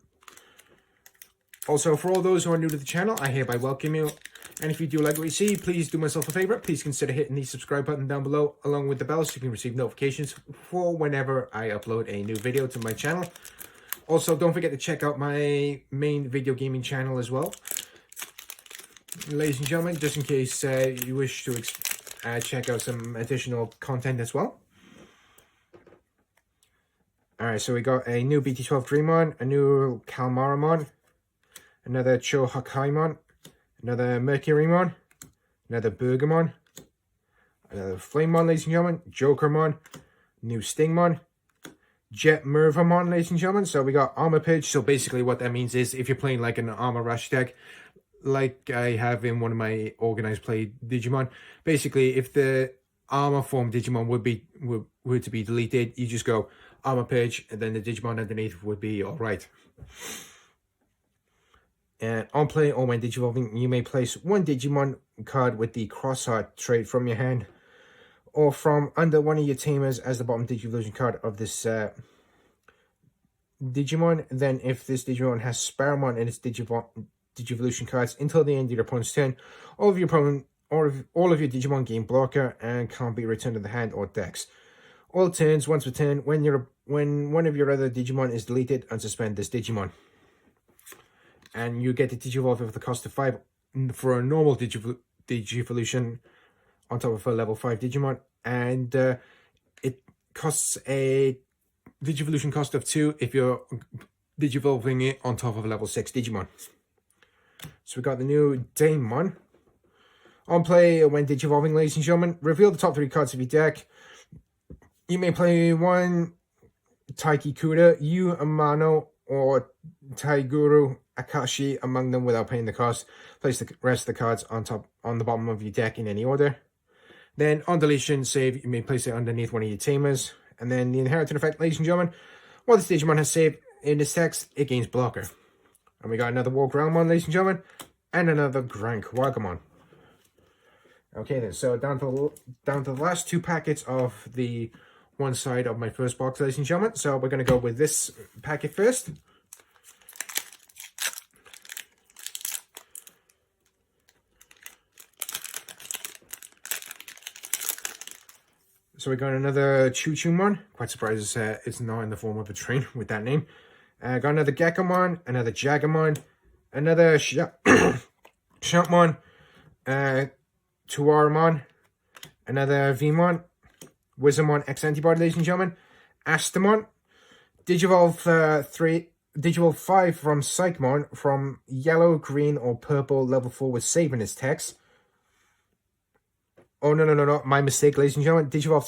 Also, for all those who are new to the channel, I hereby welcome you. And if you do like what you see, please do myself a favor. Please consider hitting the subscribe button down below, along with the bell, so you can receive notifications for whenever I upload a new video to my channel. Also, don't forget to check out my main video gaming channel as well. Ladies and gentlemen, just in case you wish to check out some additional content as well. Alright, so we got a new BT12 Dreammon, a new Calmaramon, another Chohakaimon, another Mercurymon, another Bergamon, another Flamemon, ladies and gentlemen, Jokermon, new Stingmon, Jetmervamon, ladies and gentlemen. So we got Armor Pidge. So basically what that means is if you're playing like an Armor Rush deck, like I have in one of my organized play Digimon, basically if the Armor form Digimon were to be deleted, you just go Armor Pidge, and then the Digimon underneath would be alright. And on play or when Digivolving, you may place one Digimon card with the Crossheart trait from your hand or from under one of your tamers as the bottom Digivolution card of this Digimon. Then if this Digimon has Sparrowmon in its Digivolution cards until the end of your opponent's turn, all of your Digimon gain blocker and can't be returned to the hand or decks. All turns, once per turn, when one of your other Digimon is deleted, unsuspend this Digimon. And you get the Digivolve with the cost of 5 for a normal Digivolution on top of a level 5 Digimon. And it costs a Digivolution cost of 2 if you're Digivolving it on top of a level 6 Digimon. So we got the new Daemon. On play, when Digivolving, ladies and gentlemen, reveal the top 3 cards of your deck. You may play one Taiki Kuda, Yu Amano, or Taiguru Akashi among them without paying the cost. Place the rest of the cards on the bottom of your deck in any order. Then on deletion save, you may place it underneath one of your tamers. And then the inherited effect, ladies and gentlemen, while this Digimon has saved in this text, it gains blocker. And we got another Wargroundmon, ladies and gentlemen, and another Grankwagamon. Okay then, so down to the last 2 packets of the one side of my first box, ladies and gentlemen. So we're going to go with this packet first. So we got another Choo-Choo-mon. Quite surprised it's not in the form of a train with that name. Got another Gekomon, another Jagamon, another Shoutmon, Tuaramon, another Vmon, Wizardmon X Antibody, ladies and gentlemen, Astamon, Digivolve 5 from Psychmon from yellow, green, or purple level 4 with save in its text. Oh, no, my mistake, ladies and gentlemen. Digivolve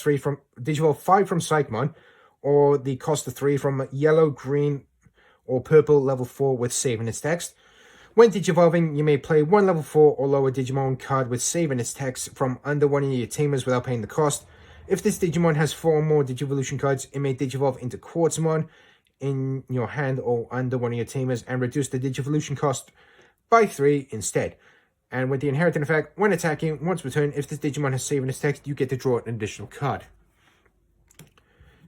5 from Psychmon, or the cost of 3 from yellow, green, or purple level 4 with save in its text. When Digivolving, you may play one level 4 or lower Digimon card with save in its text from under one of your tamers without paying the cost. If this Digimon has 4 or more Digivolution cards, it may Digivolve into Quartzmon in your hand or under one of your tamers and reduce the Digivolution cost by 3 instead. And with the inherited effect, when attacking, once per turn, if this Digimon has save in its text, you get to draw an additional card.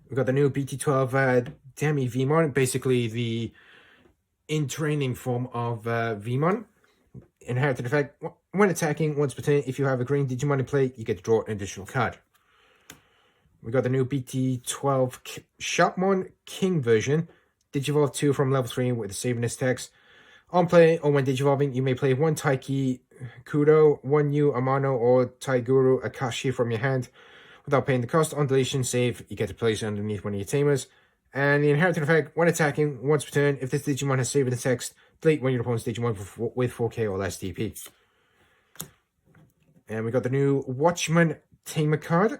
We've got the new BT12 Demi Vmon, basically the in-training form of Vmon. Inherited effect, when attacking, once per turn, if you have a green Digimon in play, you get to draw an additional card. We got the new BT12 Shoutmon King version, Digivolve 2 from level 3 with a save in its text. On play or when Digivolving, you may play one Taiki Kudo, one Yu Amano, or Taiguru Akashi from your hand without paying the cost. On deletion save, you get to place it underneath one of your tamers. And the inherited effect, when attacking, once per turn, if this Digimon has save in the text, delete one of your opponent's Digimon with 4k or less DP. And we got the new Watchman Tamer card.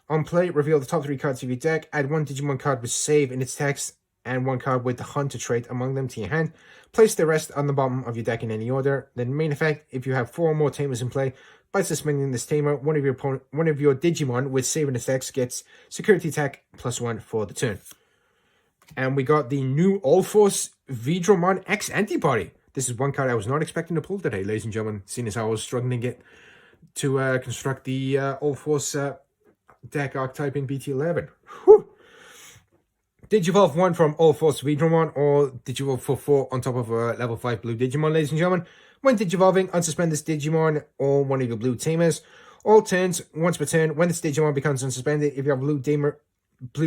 On play, reveal the top 3 cards of your deck. Add one Digimon card with save in its text and one card with the Hunter trait among them to your hand. Place the rest on the bottom of your deck in any order. Then main effect, if you have 4 or more tamers in play, by suspending this tamer, one of your Digimon with save in its text gets security attack +1 for the turn. And we got the new All-Force Vidromon X Antibody. This is one card I was not expecting to pull today, ladies and gentlemen, seeing as I was struggling to construct the All-Force deck archetype in BT11. Whew. Digivolve 1 from All Force Digimon, or Digivolve for 4 on top of a level 5 blue Digimon, ladies and gentlemen. When Digivolving, unsuspend this Digimon or one of your blue tamers. All turns, once per turn, when this Digimon becomes unsuspended, if you have blue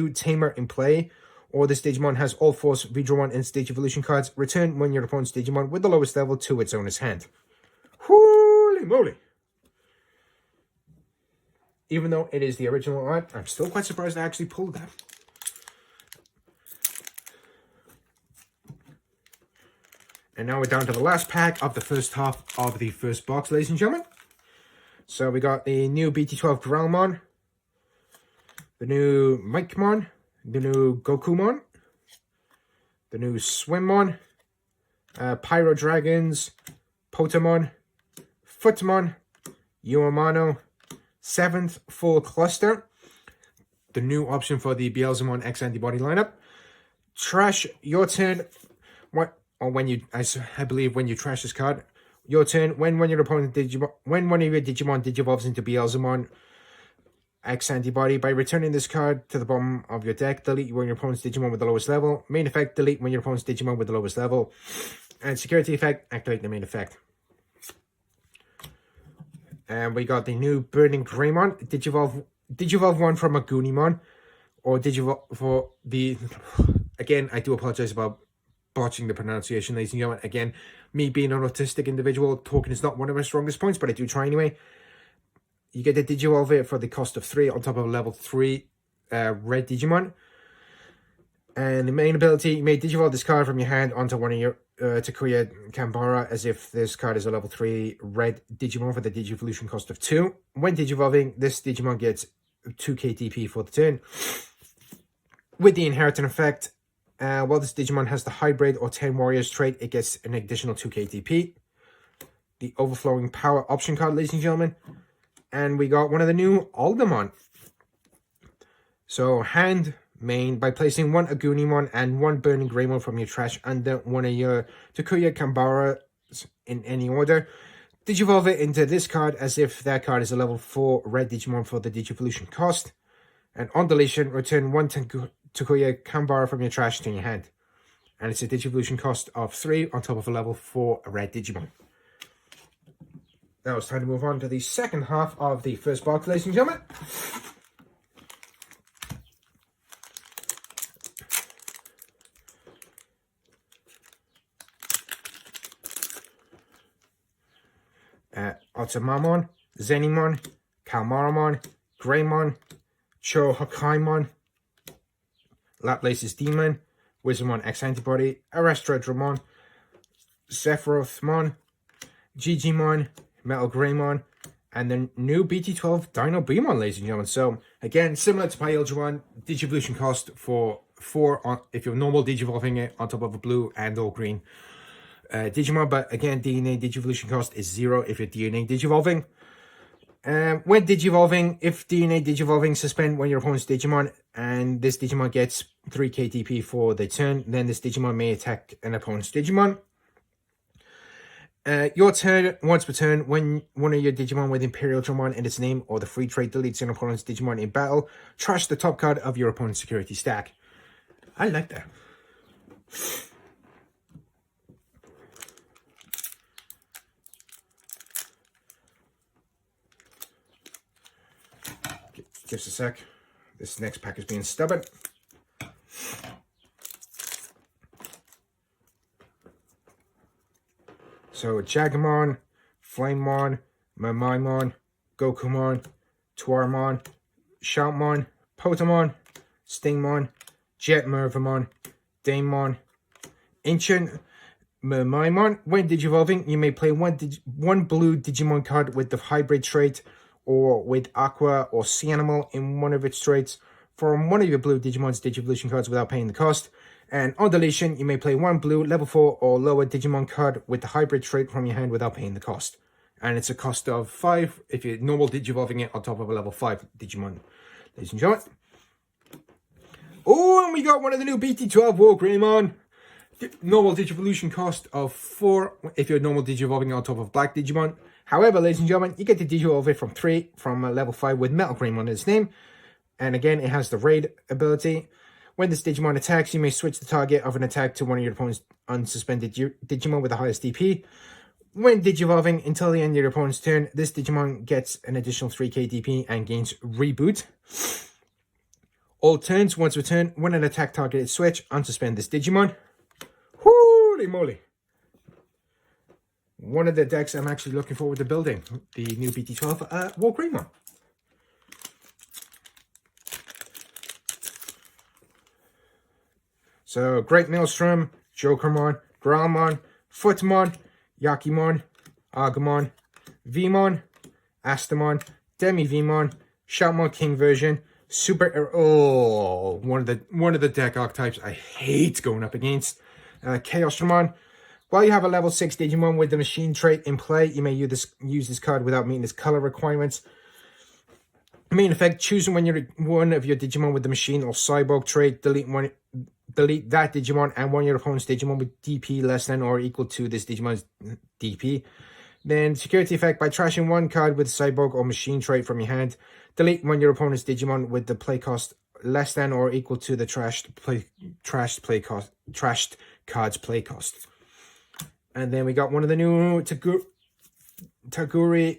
tamer in play, or this Digimon has All Force Digimon and Stage Evolution cards, return when your opponent's Digimon with the lowest level to its owner's hand. Holy moly! Even though it is the original art, I'm still quite surprised I actually pulled that. And now we're down to the last pack of the first half of the first box, ladies and gentlemen. So we got the new BT12 Growlmon, the new Mikemon, the new Gokumon, the new Swimmon, Pyro Dragons, Potamon, Footmon, Uamano, 7th Full Cluster, the new option for the Beelzemon X Antibody lineup. Trash, your turn. What? Or when you, I believe when you trash this card, your turn, when one of your Digimon digivolves into Beelzemon X Antibody, by returning this card to the bottom of your deck, delete when your opponent's Digimon with the lowest level. Main effect, delete when your opponent's Digimon with the lowest level. And security effect, activate the main effect. And we got the new Burning Greymon, Digivolve 1 from a Goonimon, or Digivolve for the, again, I do apologize about botching the pronunciation, ladies and gentlemen. Again, me being an autistic individual, talking is not one of my strongest points, but I do try anyway. You get the Digivolve it for the cost of 3 on top of a level 3 red Digimon. And the main ability, you may Digivolve this card from your hand onto one of your to create Kambara, as if this card is a level 3 red Digimon for the Digivolution cost of 2. When Digivolving, this Digimon gets 2 KTP for the turn. With the inheritance effect, while this Digimon has the Hybrid or 10 Warriors trait, it gets an additional 2 KTP. The Overflowing Power option card, ladies and gentlemen. And we got one of the new Aldermon. So, hand main, by placing 1 Agunimon and 1 Burning Greymon from your trash under one of your Takuya Kambara in any order. Digivolve it into this card as if that card is a level 4 red Digimon for the Digivolution cost. And on deletion, return 1 Takuya Kambara from your trash to your hand. And it's a Digivolution cost of 3 on top of a level 4 red Digimon. Now it's time to move on to the second half of the first box, ladies and gentlemen. Otamamon, Zenimon, Kalmaramon, Greymon, Chohakaimon, Laplace's Demon, Wizardmon X Antibody, Arastradramon, Sephirothmon, Gigimon, Metal Greymon, and the new BT12 Dino Beamon, ladies and gentlemen. So, again, similar to Pyldramon, Digivolution cost for 4 on, if you're normal Digivolving it on top of a blue and or green Digimon, but again, DNA Digivolution cost is 0 if you're DNA Digivolving. When Digivolving, if DNA Digivolving, suspend when your opponent's Digimon, and this Digimon gets 3 KTP for the turn, then this Digimon may attack an opponent's Digimon. Your turn, once per turn, when one of your Digimon with Imperial Dramon in its name or the free trait deletes an opponent's Digimon in battle, trash the top card of your opponent's security stack. I like that. Give us a sec. This next pack is being stubborn. So, Jagamon, Flamemon, Mamaimon, Gokumon, Tuarmon, Shoutmon, Potamon, Stingmon, Jetmervamon, Daemon, Ancient Mamaimon. When Digivolving, you may play one blue Digimon card with the Hybrid trait or with Aqua or Sea Animal in one of its traits from one of your blue Digimon's Digivolution cards without paying the cost. And on deletion, you may play 1 blue level 4 or lower Digimon card with the Hybrid trait from your hand without paying the cost. And it's a cost of 5 if you're normal Digivolving it on top of a level 5 Digimon. Ladies and gentlemen. Oh, and we got one of the new BT12 War Greymon. Normal Digivolution cost of 4 if you're normal Digivolving on top of black Digimon. However, ladies and gentlemen, you get to Digivolve it from 3 from level 5 with Metal Greymon in its name. And again, it has the Raid ability. When this Digimon attacks, you may switch the target of an attack to one of your opponent's unsuspended Digimon with the highest DP. When Digivolving until the end of your opponent's turn, this Digimon gets an additional 3k DP and gains Reboot. All turns, once per turn, when an attack target is switched, unsuspend this Digimon. Holy moly! One of the decks I'm actually looking forward to building, the new BT12 War Greymon. So, Great Maelstrom, Jokermon, Growlmon, Footmon, Yakimon, Agumon, Vmon, Astamon, Demi-Vmon, Shoutmon King version, Super... Oh, one of the deck archetypes I hate going up against. Chaosdramon. While you have a level 6 Digimon with the machine trait in play, you may use this card without meeting its color requirements. Main effect, choosing when you're one of your Digimon with the machine or cyborg trait, delete that Digimon and one of your opponent's Digimon with DP less than or equal to this Digimon's DP. Then security effect, by trashing one card with cyborg or machine trait from your hand, delete one of your opponent's Digimon with the play cost less than or equal to the trashed card's play cost. And then we got one of the new Taguri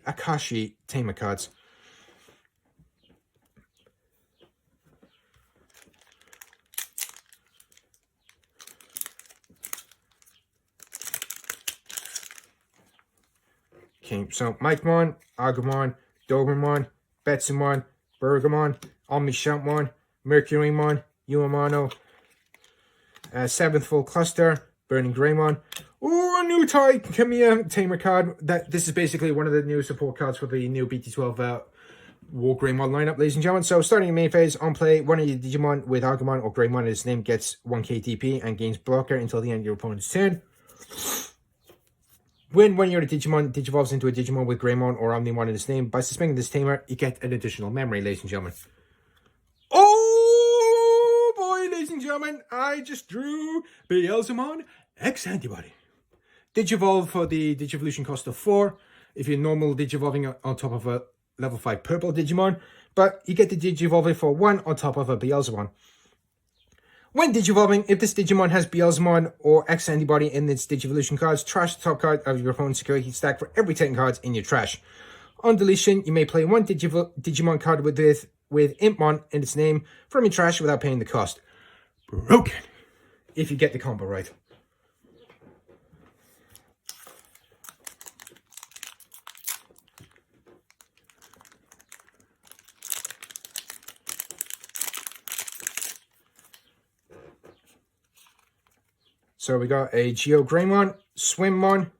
Akashi Tamer cards. Okay, so Mikemon, Agumon, Dobermon, Betsumon, Bergamon, Omnishoutmon, Mercurymon, Uamano, 7th Full Cluster, Burning Greymon. Ooh, a new Kamiya Tamer card. This is basically one of the new support cards for the new BT12 War Greymon lineup, ladies and gentlemen. So, starting in main phase, on play, one of your Digimon with Agumon or Greymon in its name gets 1k DP and gains blocker until the end of your opponent's turn. When one of your Digimon digivolves into a Digimon with Greymon or Omnimon in its name, by suspending this Tamer, you get an additional memory, ladies and gentlemen. Oh boy, ladies and gentlemen, I just drew Beelzemon X Antibody. Digivolve for the Digivolution cost of 4, if you're normal Digivolving on top of a level 5 purple Digimon, but you get the Digivolve for 1 on top of a Beelzemon. When Digivolving, if this Digimon has Beelzemon or X Antibody in its Digivolution cards, trash the top card of your opponent's security stack for every 10 cards in your trash. On deletion, you may play one Digimon card with Impmon in its name from your trash without paying the cost. Broken, if you get the combo right. So we got a Geo Greymon, Swimmon,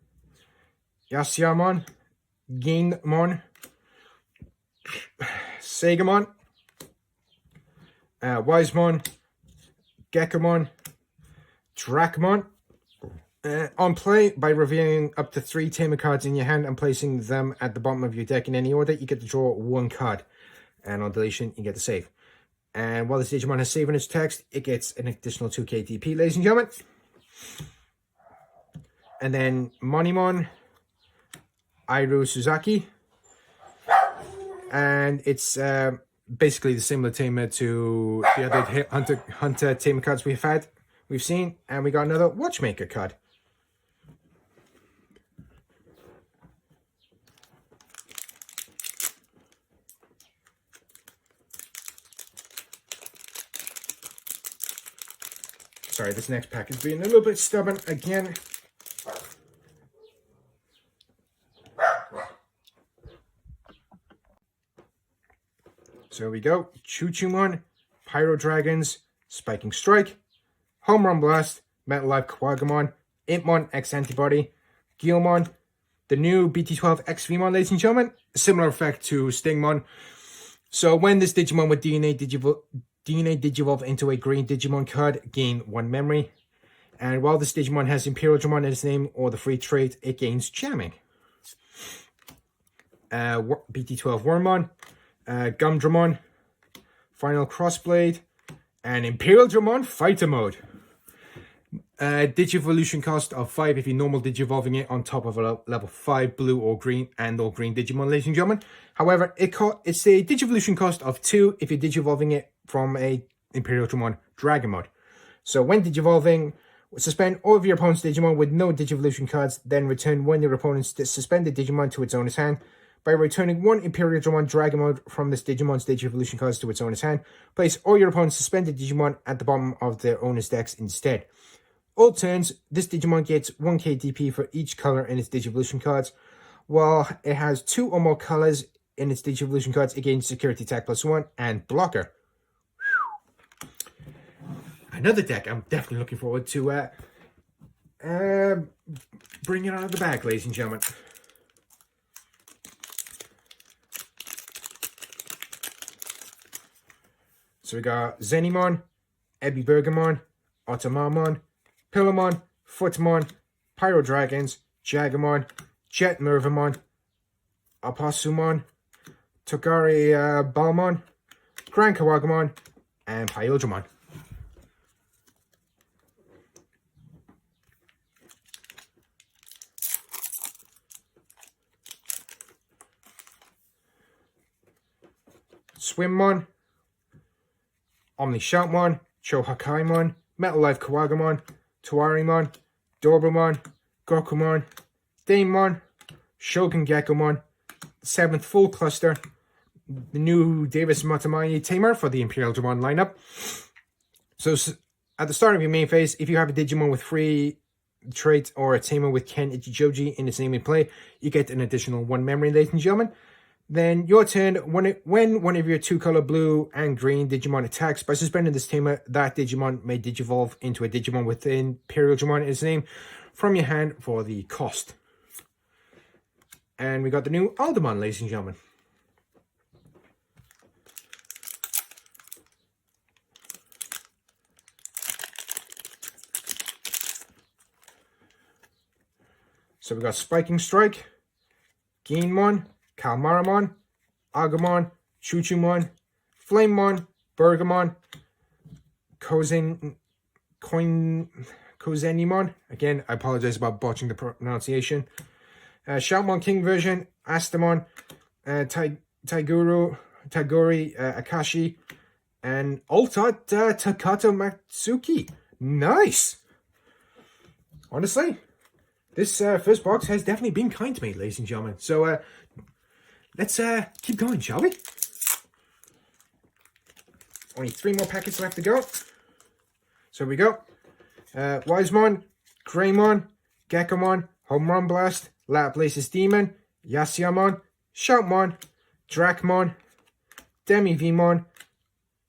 Yasiamon, Gainemon, Sagamon, Wisemon, Gekomon, Dracmon. On play, by revealing up to 3 Tamer cards in your hand and placing them at the bottom of your deck in any order, you get to draw 1 card. And on deletion, you get the save. And while this Digimon has save in its text, it gets an additional 2k DP, ladies and gentlemen. And then Monimon, Iru Suzaki. And it's basically the similar Tamer to the other Hunter Tamer cards we've seen. And we got another Watchmaker card. Sorry, this next pack is being a little bit stubborn again. So we go. Choo-Choo-Mon, Pyro Dragons, Spiking Strike, Home Run Blast, Metal Life Quagamon, Impmon X Antibody, Guilmon, the new BT12 X Vmon, ladies and gentlemen. Similar effect to Stingmon. So when this Digimon with DNA Digivolve into a green Digimon card, gain 1 memory. And while this Digimon has Imperial Dramon in its name or the free trait, it gains Jamming. BT12 Wormmon, Gumdramon, Final Crossblade, and Imperial Dramon Fighter Mode. Digivolution cost of 5 if you're normal Digivolving it on top of a level 5 blue or green Digimon, ladies and gentlemen. However, it's a Digivolution cost of 2 if you're Digivolving it from a Imperial Dramon Dragon mode. So when Digivolving, suspend all of your opponent's Digimon with no Digivolution cards, then return one of your opponent's suspended Digimon to its owner's hand. By returning one Imperial Dramon Dragon mode from this Digimon's Digivolution cards to its owner's hand, place all your opponent's suspended Digimon at the bottom of their owner's decks instead. All turns, this Digimon gets 1k DP for each color in its Digivolution cards, while it has 2 or more colors in its Digivolution cards, again security attack +1 and blocker. Another deck I'm definitely looking forward to bringing out of the bag, ladies and gentlemen. So we got Zenimon, Ebi Bergamon, Otomamon, Pillowmon, Footmon, Pyro Dragons, Jagamon, Jet Mervamon, Opossumon, Togari Balmon, Grand Kawagamon, and Pyodramon. Swimmon, Omni Shoutmon, Chohakaimon, Metal Life Kawagamon, Tawarimon, Dorbamon, Gokumon, Daemon, Shogun Gekomon, 7th full cluster, the new Davis Matamani Tamer for the Imperial Dramon lineup. So at the start of your main phase, if you have a Digimon with 3 traits or a Tamer with Ken Ichijoji in its name and play, you get an additional 1 memory, ladies and gentlemen. Then your turn, when one of your 2-color blue and green Digimon attacks, by suspending this Tamer, that Digimon may Digivolve into a Digimon with Imperial Dramon in its name from your hand for the cost. And we got the new Alderman, ladies and gentlemen. So we got Spiking Strike, Geinmon, Kalmaramon, Agumon, Chuchumon, Flamemon, Bergamon, Kozenimon. Again, I apologize about botching the pronunciation. Shoutmon King version, Astamon, Taiguri, Akashi, and Ulta Takato Matsuki. Nice! Honestly, this first box has definitely been kind to me, ladies and gentlemen. So, let's keep going, shall we? Only 3 more packets left to go. So we go. Wisemon, Greymon, Gekomon, Home Run Blast, Laplace's Demon, Yasiamon, Shoutmon, Dracmon, Demi-Vmon,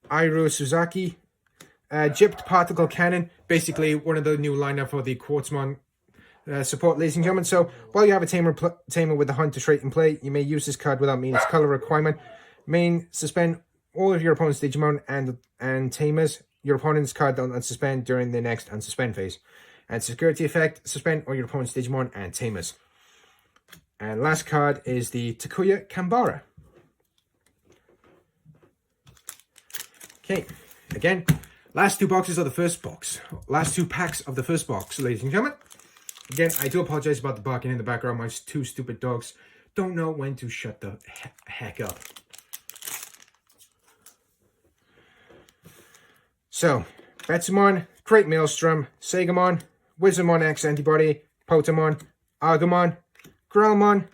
Iru Suzaki, Gypped Particle Cannon, basically one of the new lineup for the Quartzmon support, ladies and gentlemen. So while you have a Tamer with the Hunter trait in play, you may use this card without meeting its color requirement. Main, suspend all of your opponent's Digimon and Tamers. Your opponent's card don't unsuspend during the next unsuspend phase. And security effect, suspend all your opponent's Digimon and Tamers. And last card is the Takuya Kambara. Okay, again, last 2 boxes of the first box. Last 2 packs of the first box, ladies and gentlemen. Again, I do apologize about the barking in the background. My 2 stupid dogs don't know when to shut the heck up. So, Betsumon, Great Maelstrom, Sagamon, Wizardmon X Antibody, Potamon, Agumon, Growlmon,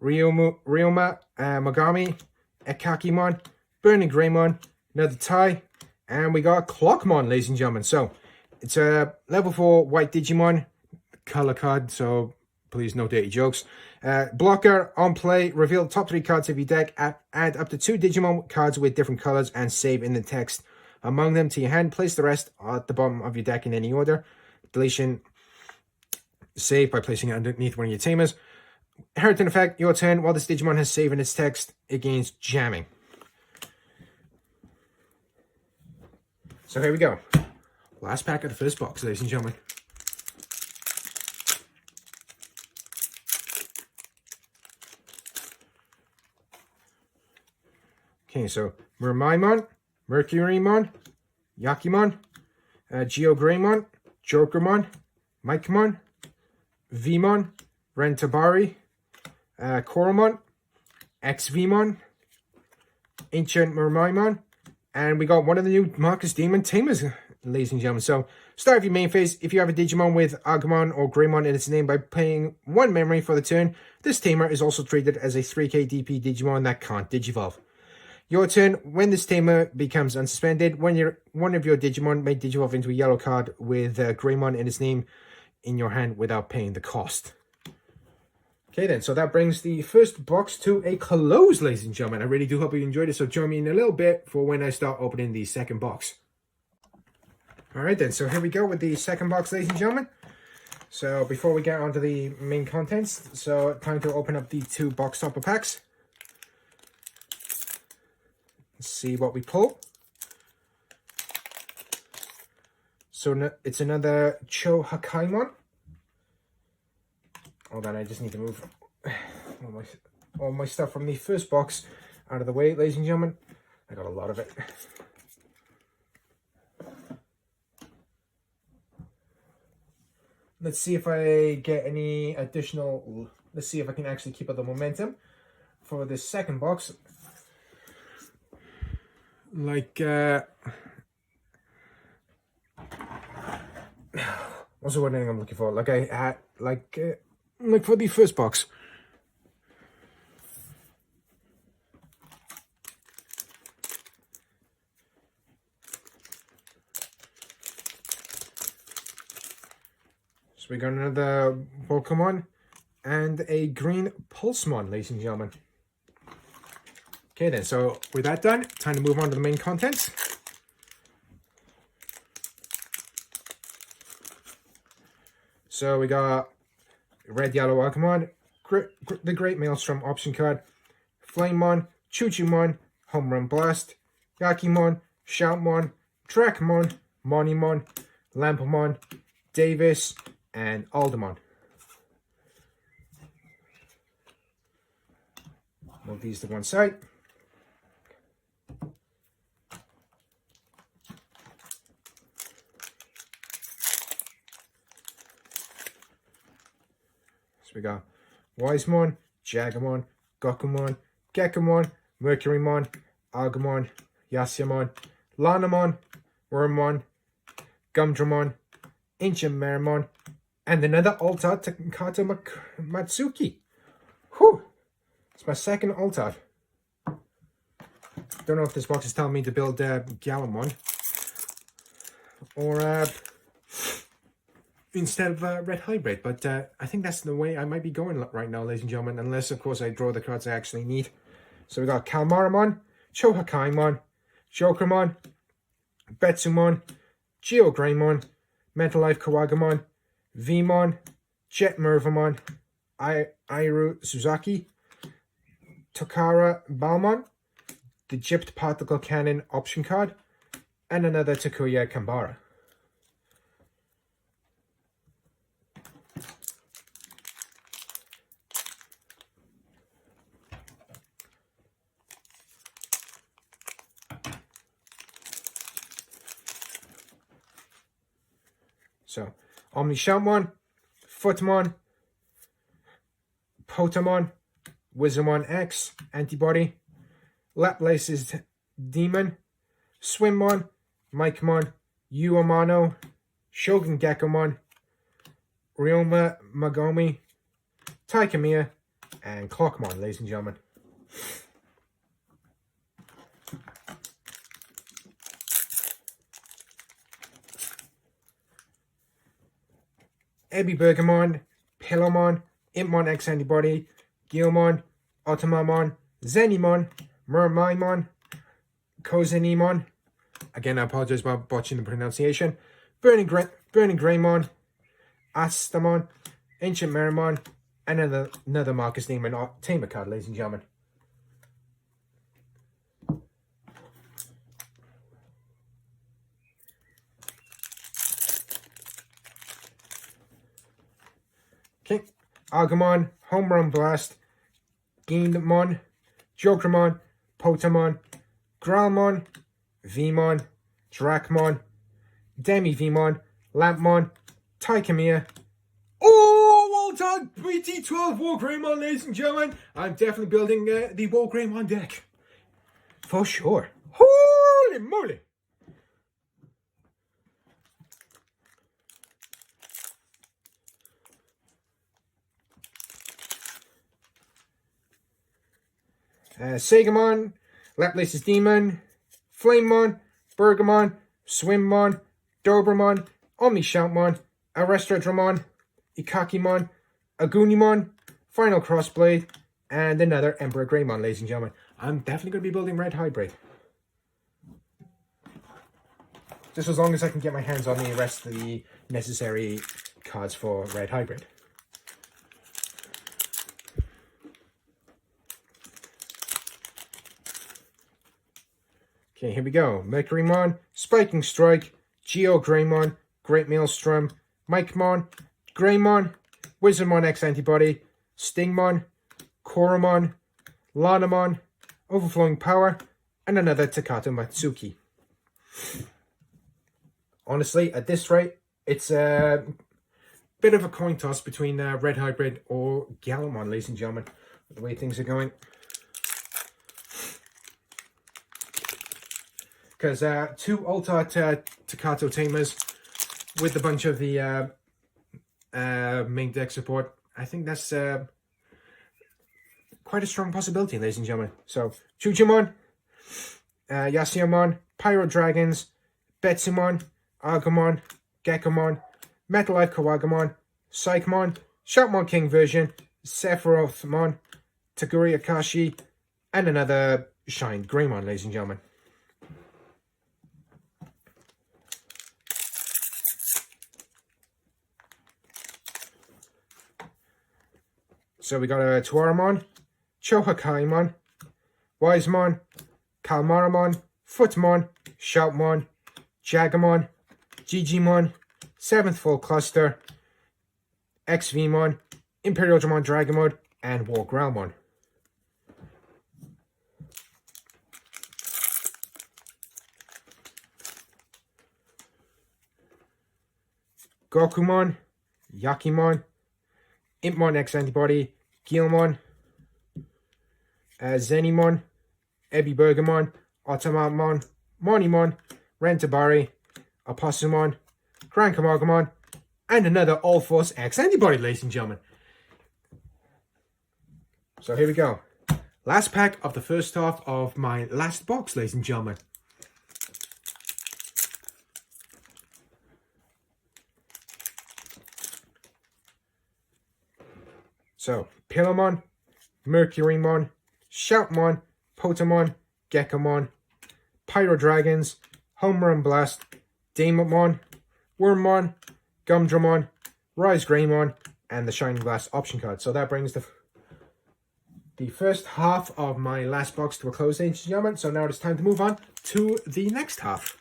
Ryoma, Mogami, Ekakimon, Burning Greymon, another tie, and we got Clockmon, ladies and gentlemen. So, it's a level 4 white Digimon color card, so please no dirty jokes. Blocker, on play, reveal top 3 cards of your deck, add up to 2 Digimon cards with different colors, and save in the text among them to your hand. Place the rest at the bottom of your deck in any order. Deletion, save by placing it underneath one of your Tamers. Inheritance effect, your turn. While this Digimon has saved in its text, it gains jamming. So here we go. Last pack of the first box, ladies and gentlemen. Okay, so Murmaimon, Mercurymon, Yakimon, Geogreymon, Jokermon, Mikemon, Vmon, Rentabari, Koromon, XVmon, Ancient Murmaimon, And we got one of the new Marcus Demon Tamers, ladies and gentlemen. So, start of your main phase. If you have a Digimon with Agumon or Greymon in its name by paying 1 memory for the turn, this Tamer is also treated as a 3k DP Digimon that can't Digivolve. Your turn, when this Tamer becomes unsuspended, when one of your Digimon may Digivolve into a yellow card with Greymon in its name in your hand without paying the cost. Okay then, so that brings the first box to a close, ladies and gentlemen. I really do hope you enjoyed it, so join me in a little bit for when I start opening the second box. Alright then, so here we go with the second box, ladies and gentlemen. So before we get onto the main contents, so time to open up the 2 box topper packs. Let's see what we pull. So it's another Cho Hakaimon. Hold on, I just need to move all my stuff from the first box out of the way, ladies and gentlemen. I got a lot of it. Let's see if I get any additional... Let's see if I can actually keep up the momentum for this second box. Like, what's the word I'm looking for? Like I had, like for the first box. So we got another Pokemon and a green Pulsemon, ladies and gentlemen. Okay then, so with that done, time to move on to the main contents. So we got Red Yellow Agumon, the Great Maelstrom option card, Flamemon, Chuchumon, Home Run Blast, Yakimon, Shoutmon, Dracmon, Monimon, Lampomon, Davis, and Aldermon. Move these to one side. So we got Wisemon, Jagamon, Gokumon, Gekomon, Mercurymon, Agumon, Yasyamon, Lanamon, Wormmon, Gumdramon, Ancient Meramon, and another Alta Takata Matsuki. Whew! It's my second Altad. Don't know if this box is telling me to build Galamon or instead of Red Hybrid, but I think that's the way I might be going right now, ladies and gentlemen, unless, of course, I draw the cards I actually need. So we got Kalmaramon, Chohakaimon, Jokermon, Betsumon, Geogreymon, Mental Life Kawagamon, Vmon, Jet Mervamon, Airu Suzaki, Tokara Balmon, the Gypped Particle Cannon option card, and another Takuya Kambara. So, Omni Shoutmon, Footmon, Potamon, Wizardmon X, Antibody, Laplace's Demon, Swimmon, Mikemon, Uamano, Shogun Gekomon, Ryoma Magomi, Taikamiya, and Clockmon, ladies and gentlemen. Ebi Bergamon, Pillowmon, Impmon X Antibody, Gilmon, Otamamon, Zenimon, Mermaimon, Kozenimon. Again, I apologize about botching the pronunciation. Burning Greymon, Astamon, Ancient Meramon, and another Marcus Demon Tamer card, ladies and gentlemen. Okay, Agumon, Home Run Blast, Gindamon, Jokermon, Potamon, Growlmon, Vmon, Dracmon, Demi-Vmon, Lampmon, Taikamiya. Oh, well done! BT12 War Greymon, ladies and gentlemen. I'm definitely building the War Greymon deck. For sure. Holy moly! Sagamon, Laplace's Demon, Flamemon, Bergamon, Swimmon, Dobermon, Omnishoutmon, Arrestodramon, Ikakimon, Agunimon, Final Crossblade, and another Emperor Greymon, ladies and gentlemen. I'm definitely going to be building Red Hybrid. Just as long as I can get my hands on the rest of the necessary cards for Red Hybrid. Okay, here we go. Mercurymon, Spiking Strike, Geo Greymon, Great Maelstrom, Mikemon, Greymon, Wizardmon X Antibody, Stingmon, Koromon, Lanamon, Overflowing Power, and another Takato Matsuki. Honestly, at this rate, it's a bit of a coin toss between Red Hybrid or Gallimon, ladies and gentlemen, the way things are going. Because 2 Altar Takato Tamers with a bunch of the main deck support, I think that's quite a strong possibility, ladies and gentlemen. So, Chujimon, Yasiamon, Pyro Dragons, Betsumon, Agumon, Gekomon, Metalite Kawagamon, Psychmon, Shoutmon King version, Sephirothmon, Taguri Akashi, and another Shined Greymon, ladies and gentlemen. So we got a Tuaramon, Chohakaimon, Wisemon, Kalmaramon, Footmon, Shoutmon, Jagamon, Digimon, 7th Full Cluster, XVmon, Imperial Dramon Dragon Mode, and War Growlmon. Gokumon, Yakimon, Impmon X Antibody, Guilmon, Zenimon, Ebi Bergamon, Automatmon, Monimon, Rentabari, Opossumon, Crankamogamon, and another All Force X Antibody, ladies and gentlemen. So here we go. Last pack of the first half of my last box, ladies and gentlemen. So, Pillamon, Mercurymon, Shoutmon, Potamon, Gekomon, Pyro Dragons, Home Run Blast, Daemon, Wormmon, Gumdramon, Rise Greymon, and the Shining Glass option card. So that brings the first half of my last box to a close, ladies and gentlemen. So now it's time to move on to the next half.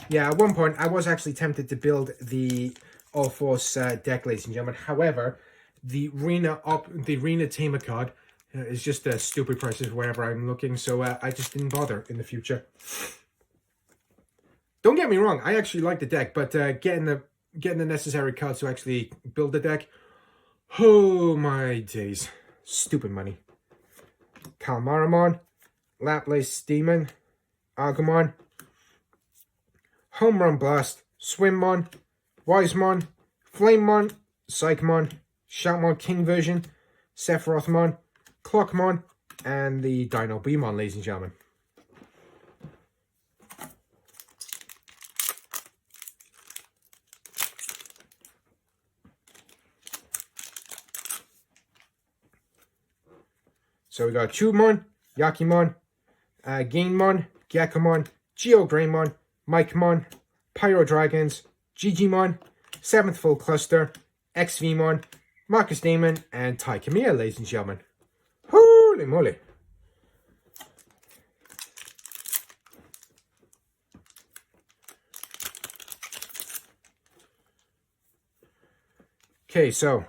Yeah, at one point I was actually tempted to build the All Force deck, ladies and gentlemen. However, the Arena Tamer card is just a stupid prices wherever I'm looking, so I just didn't bother in the future. Don't get me wrong, I actually like the deck, but getting the necessary cards to actually build the deck, oh my days, stupid money. Kalmaramon, Laplace Demon, Agumon, Home Run Blast, Swimmon, Wisemon, Flamemon, Psychmon, Shoutmon King version, Sephirothmon, Clockmon, and the Dino Beamon, ladies and gentlemen. So we got Chumon, Yakimon, Gainmon, Gekomon, Geo Greymon, Mikemon, Pyro Dragons, Digimon, 7th Full Cluster, XVmon, Marcus Damon, and Tai Kamiya, ladies and gentlemen. Holy moly. Okay, so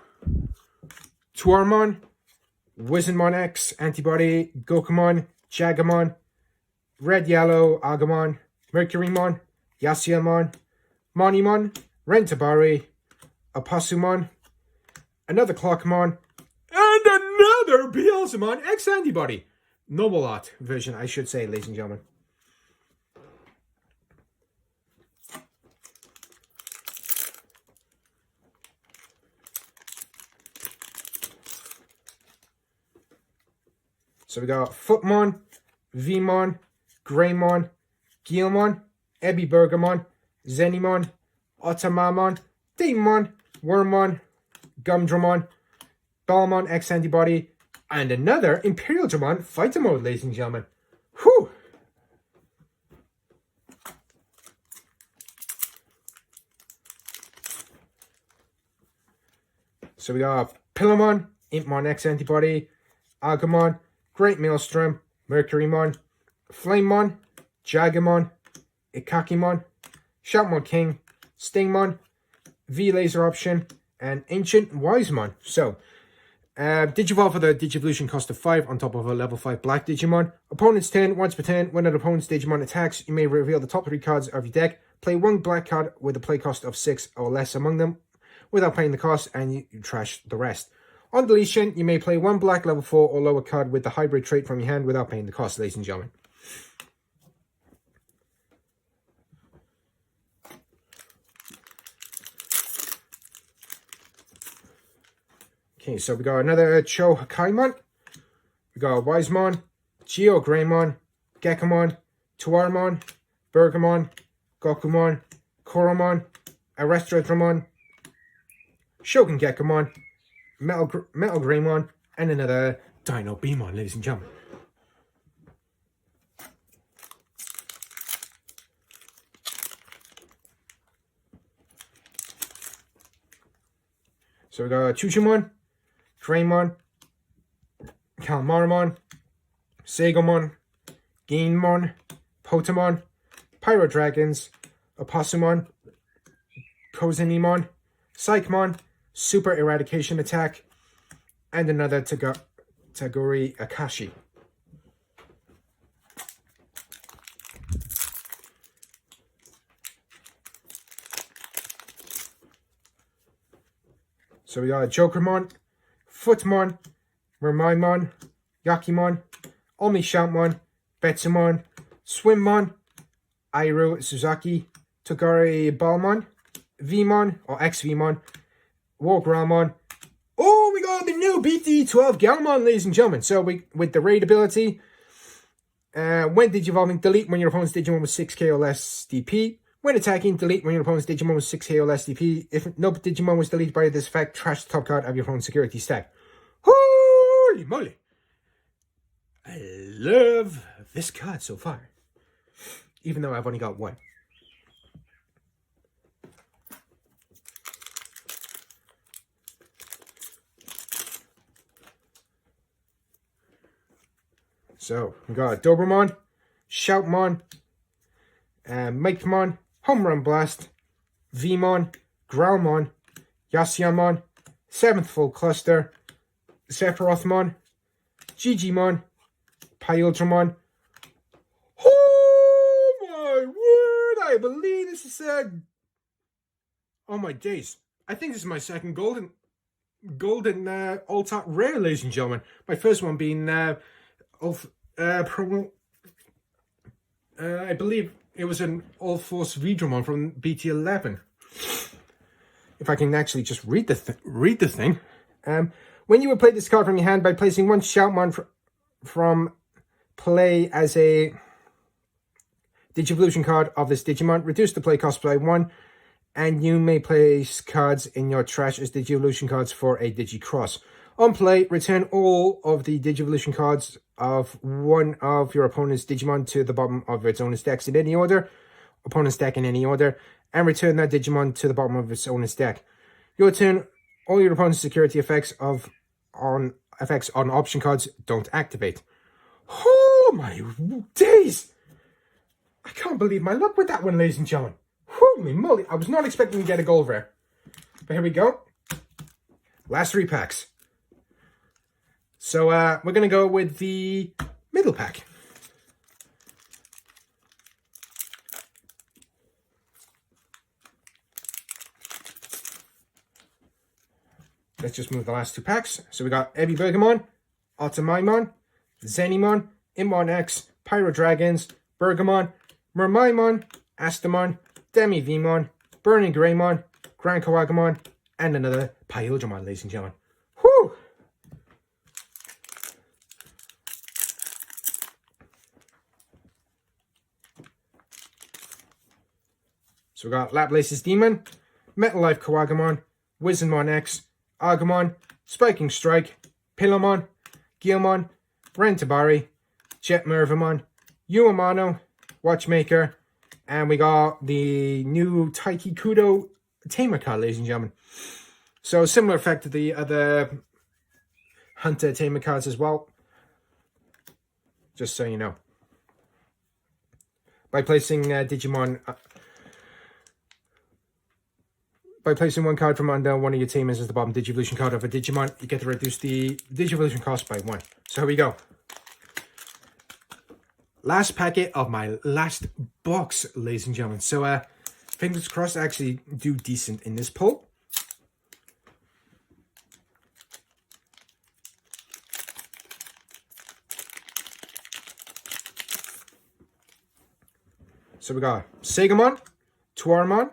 Tuarmon, Wizardmon X, Antibody, Gokumon, Jagamon, Red Yellow, Agumon, Mercurymon, Yasiamon, Monimon, Rentabari, Opossumon, another Clockmon, and another Beelzemon X Antibody. Noble Art version, I should say, ladies and gentlemen. So we got Footmon, Vmon, Greymon, Guilmon, Ebby Bergamon, Zenimon, Otamamon, Demon, Wormmon, Gumdramon, Balmon X Antibody, and another Imperial Dramon Fighter Mode, ladies and gentlemen. Whew! So we got Pillamon, Impmon X Antibody, Agumon, Great Maelstrom, Mercurymon, Flamemon, Jagamon, Ikakimon, Shoutmon King, Stingmon, V-Laser Option, and Ancient Wisemon. So, Digivolve for the Digivolution cost of 5 on top of a level 5 Black Digimon. Opponent's turn, once per turn, when an opponent's Digimon attacks, you may reveal the top 3 cards of your deck. Play 1 black card with a play cost of 6 or less among them without paying the cost, and you trash the rest. On deletion, you may play 1 black level 4 or lower card with the hybrid trait from your hand without paying the cost, ladies and gentlemen. Okay, so we got another Cho Hakaimon. We got Wisemon, Geo Greymon, Gekomon, Tuarmon, Bergamon, Gokumon, Koromon, Arestrodramon, Shogun Gekomon, Metal Greymon, and another Dino Beamon, ladies and gentlemen. So we got Chuchumon, Greymon, Calmaramon, Sagomon, Gainmon, Potamon, Pyro Dragons, Opossumon, Kozanimon, Psychmon, Super Eradication Attack, and another Tagori Akashi. So we got Jokermon, Footmon, Mermaimon, Yakimon, Omi Shoutmon, Betsumon, Swimmon, Airu Suzaki, Togari Balmon, Vmon or X-Vmon, Wargramon. Oh, we got the new BT12 Galmon, ladies and gentlemen. So we with the raid ability, when Digivolving, delete when your opponent's Digimon was 6k or less DP. When attacking, delete when your opponent's Digimon was 6k or less DP. If no Digimon was deleted by this effect, trash the top card of your opponent's security stack. Holy moly! I love this card so far. Even though I've only got 1. So, we got Dobermon, Shoutmon, Mikemon, Home Run Blast, Vmon, Growlmon, Yasiamon, 7th Full Cluster, Sephirothmon, Gigimon, Pyldramon. Oh my word! I believe this is oh my days. I think this is my second golden alt-art rare, ladies and gentlemen. My first one being I believe it was an All-Force Vidramon from BT11. If I can actually just read the thing. When you would play this card from your hand by placing 1 Shoutmon from play as a Digivolution card of this Digimon, reduce the play cost by 1, and you may place cards in your trash as Digivolution cards for a Digicross. On play, return all of the Digivolution cards of one of your opponent's Digimon to the bottom of its owner's deck in any order, opponent's deck in any order, and return that Digimon to the bottom of its owner's deck. Your turn, all your opponent's security effects on option cards don't activate. Oh my days! I can't believe my luck with that one, ladies and gentlemen. Holy moly, I was not expecting to get a gold rare. But here we go. Last 3 packs. So we're going to go with the middle pack. Let's just move the last 2 packs. So we got Ebby Bergamon, Otomaimon, Zenimon, Inmon X, Pyro Dragons, Bergamon, Mermaimon, Astamon, Demi Vmon, Burning Greymon, Grand Kawagamon, and another Pyodramon, ladies and gentlemen. Whew! So we got Laplace's Demon, Metal Life Kawagamon, Wizenmon X, Agumon, Spiking Strike, Pillamon, Guilmon, Rentabari, Jet Mervamon, Uamano, Watchmaker, and we got the new Taiki Kudo Tamer card, ladies and gentlemen. So similar effect to the other Hunter Tamer cards as well. Just so you know. By placing Digimon... By placing one card from under one of your Tamers as the bottom Digivolution card of a Digimon, you get to reduce the Digivolution cost by 1. So here we go. Last packet of my last box, ladies and gentlemen. So, fingers crossed I actually do decent in this pull. So we got Sagamon, Tuarmon,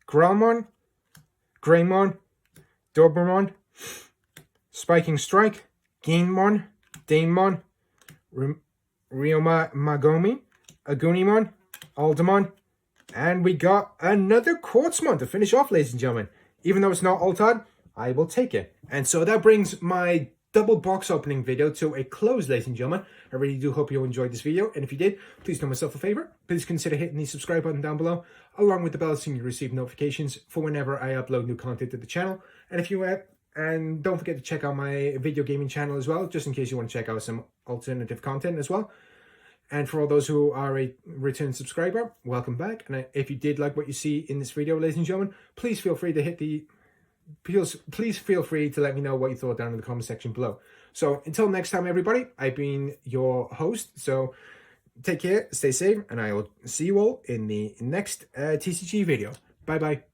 Growlmon, Greymon, Dobermon, Spiking Strike, Gainmon, Daemon, Ryoma Magomi, Agunimon, Aldemon, and we got another Quartzmon to finish off, ladies and gentlemen. Even though it's not altered, I will take it. And so that brings my double box opening video to a close, ladies and gentlemen. I really do hope you enjoyed this video, and if you did, please do myself a favor. Please consider hitting the subscribe button down below, along with the bell so you receive notifications for whenever I upload new content to the channel. And if you and don't forget to check out my video gaming channel as well, just in case you want to check out some alternative content as well. And for all those who are a return subscriber, welcome back. And if you did like what you see in this video, ladies and gentlemen, please feel free to hit the... Please feel free to let me know what you thought down in the comment section below. So until next time, everybody, I've been your host. So take care, stay safe, and I will see you all in the next TCG video. Bye-bye.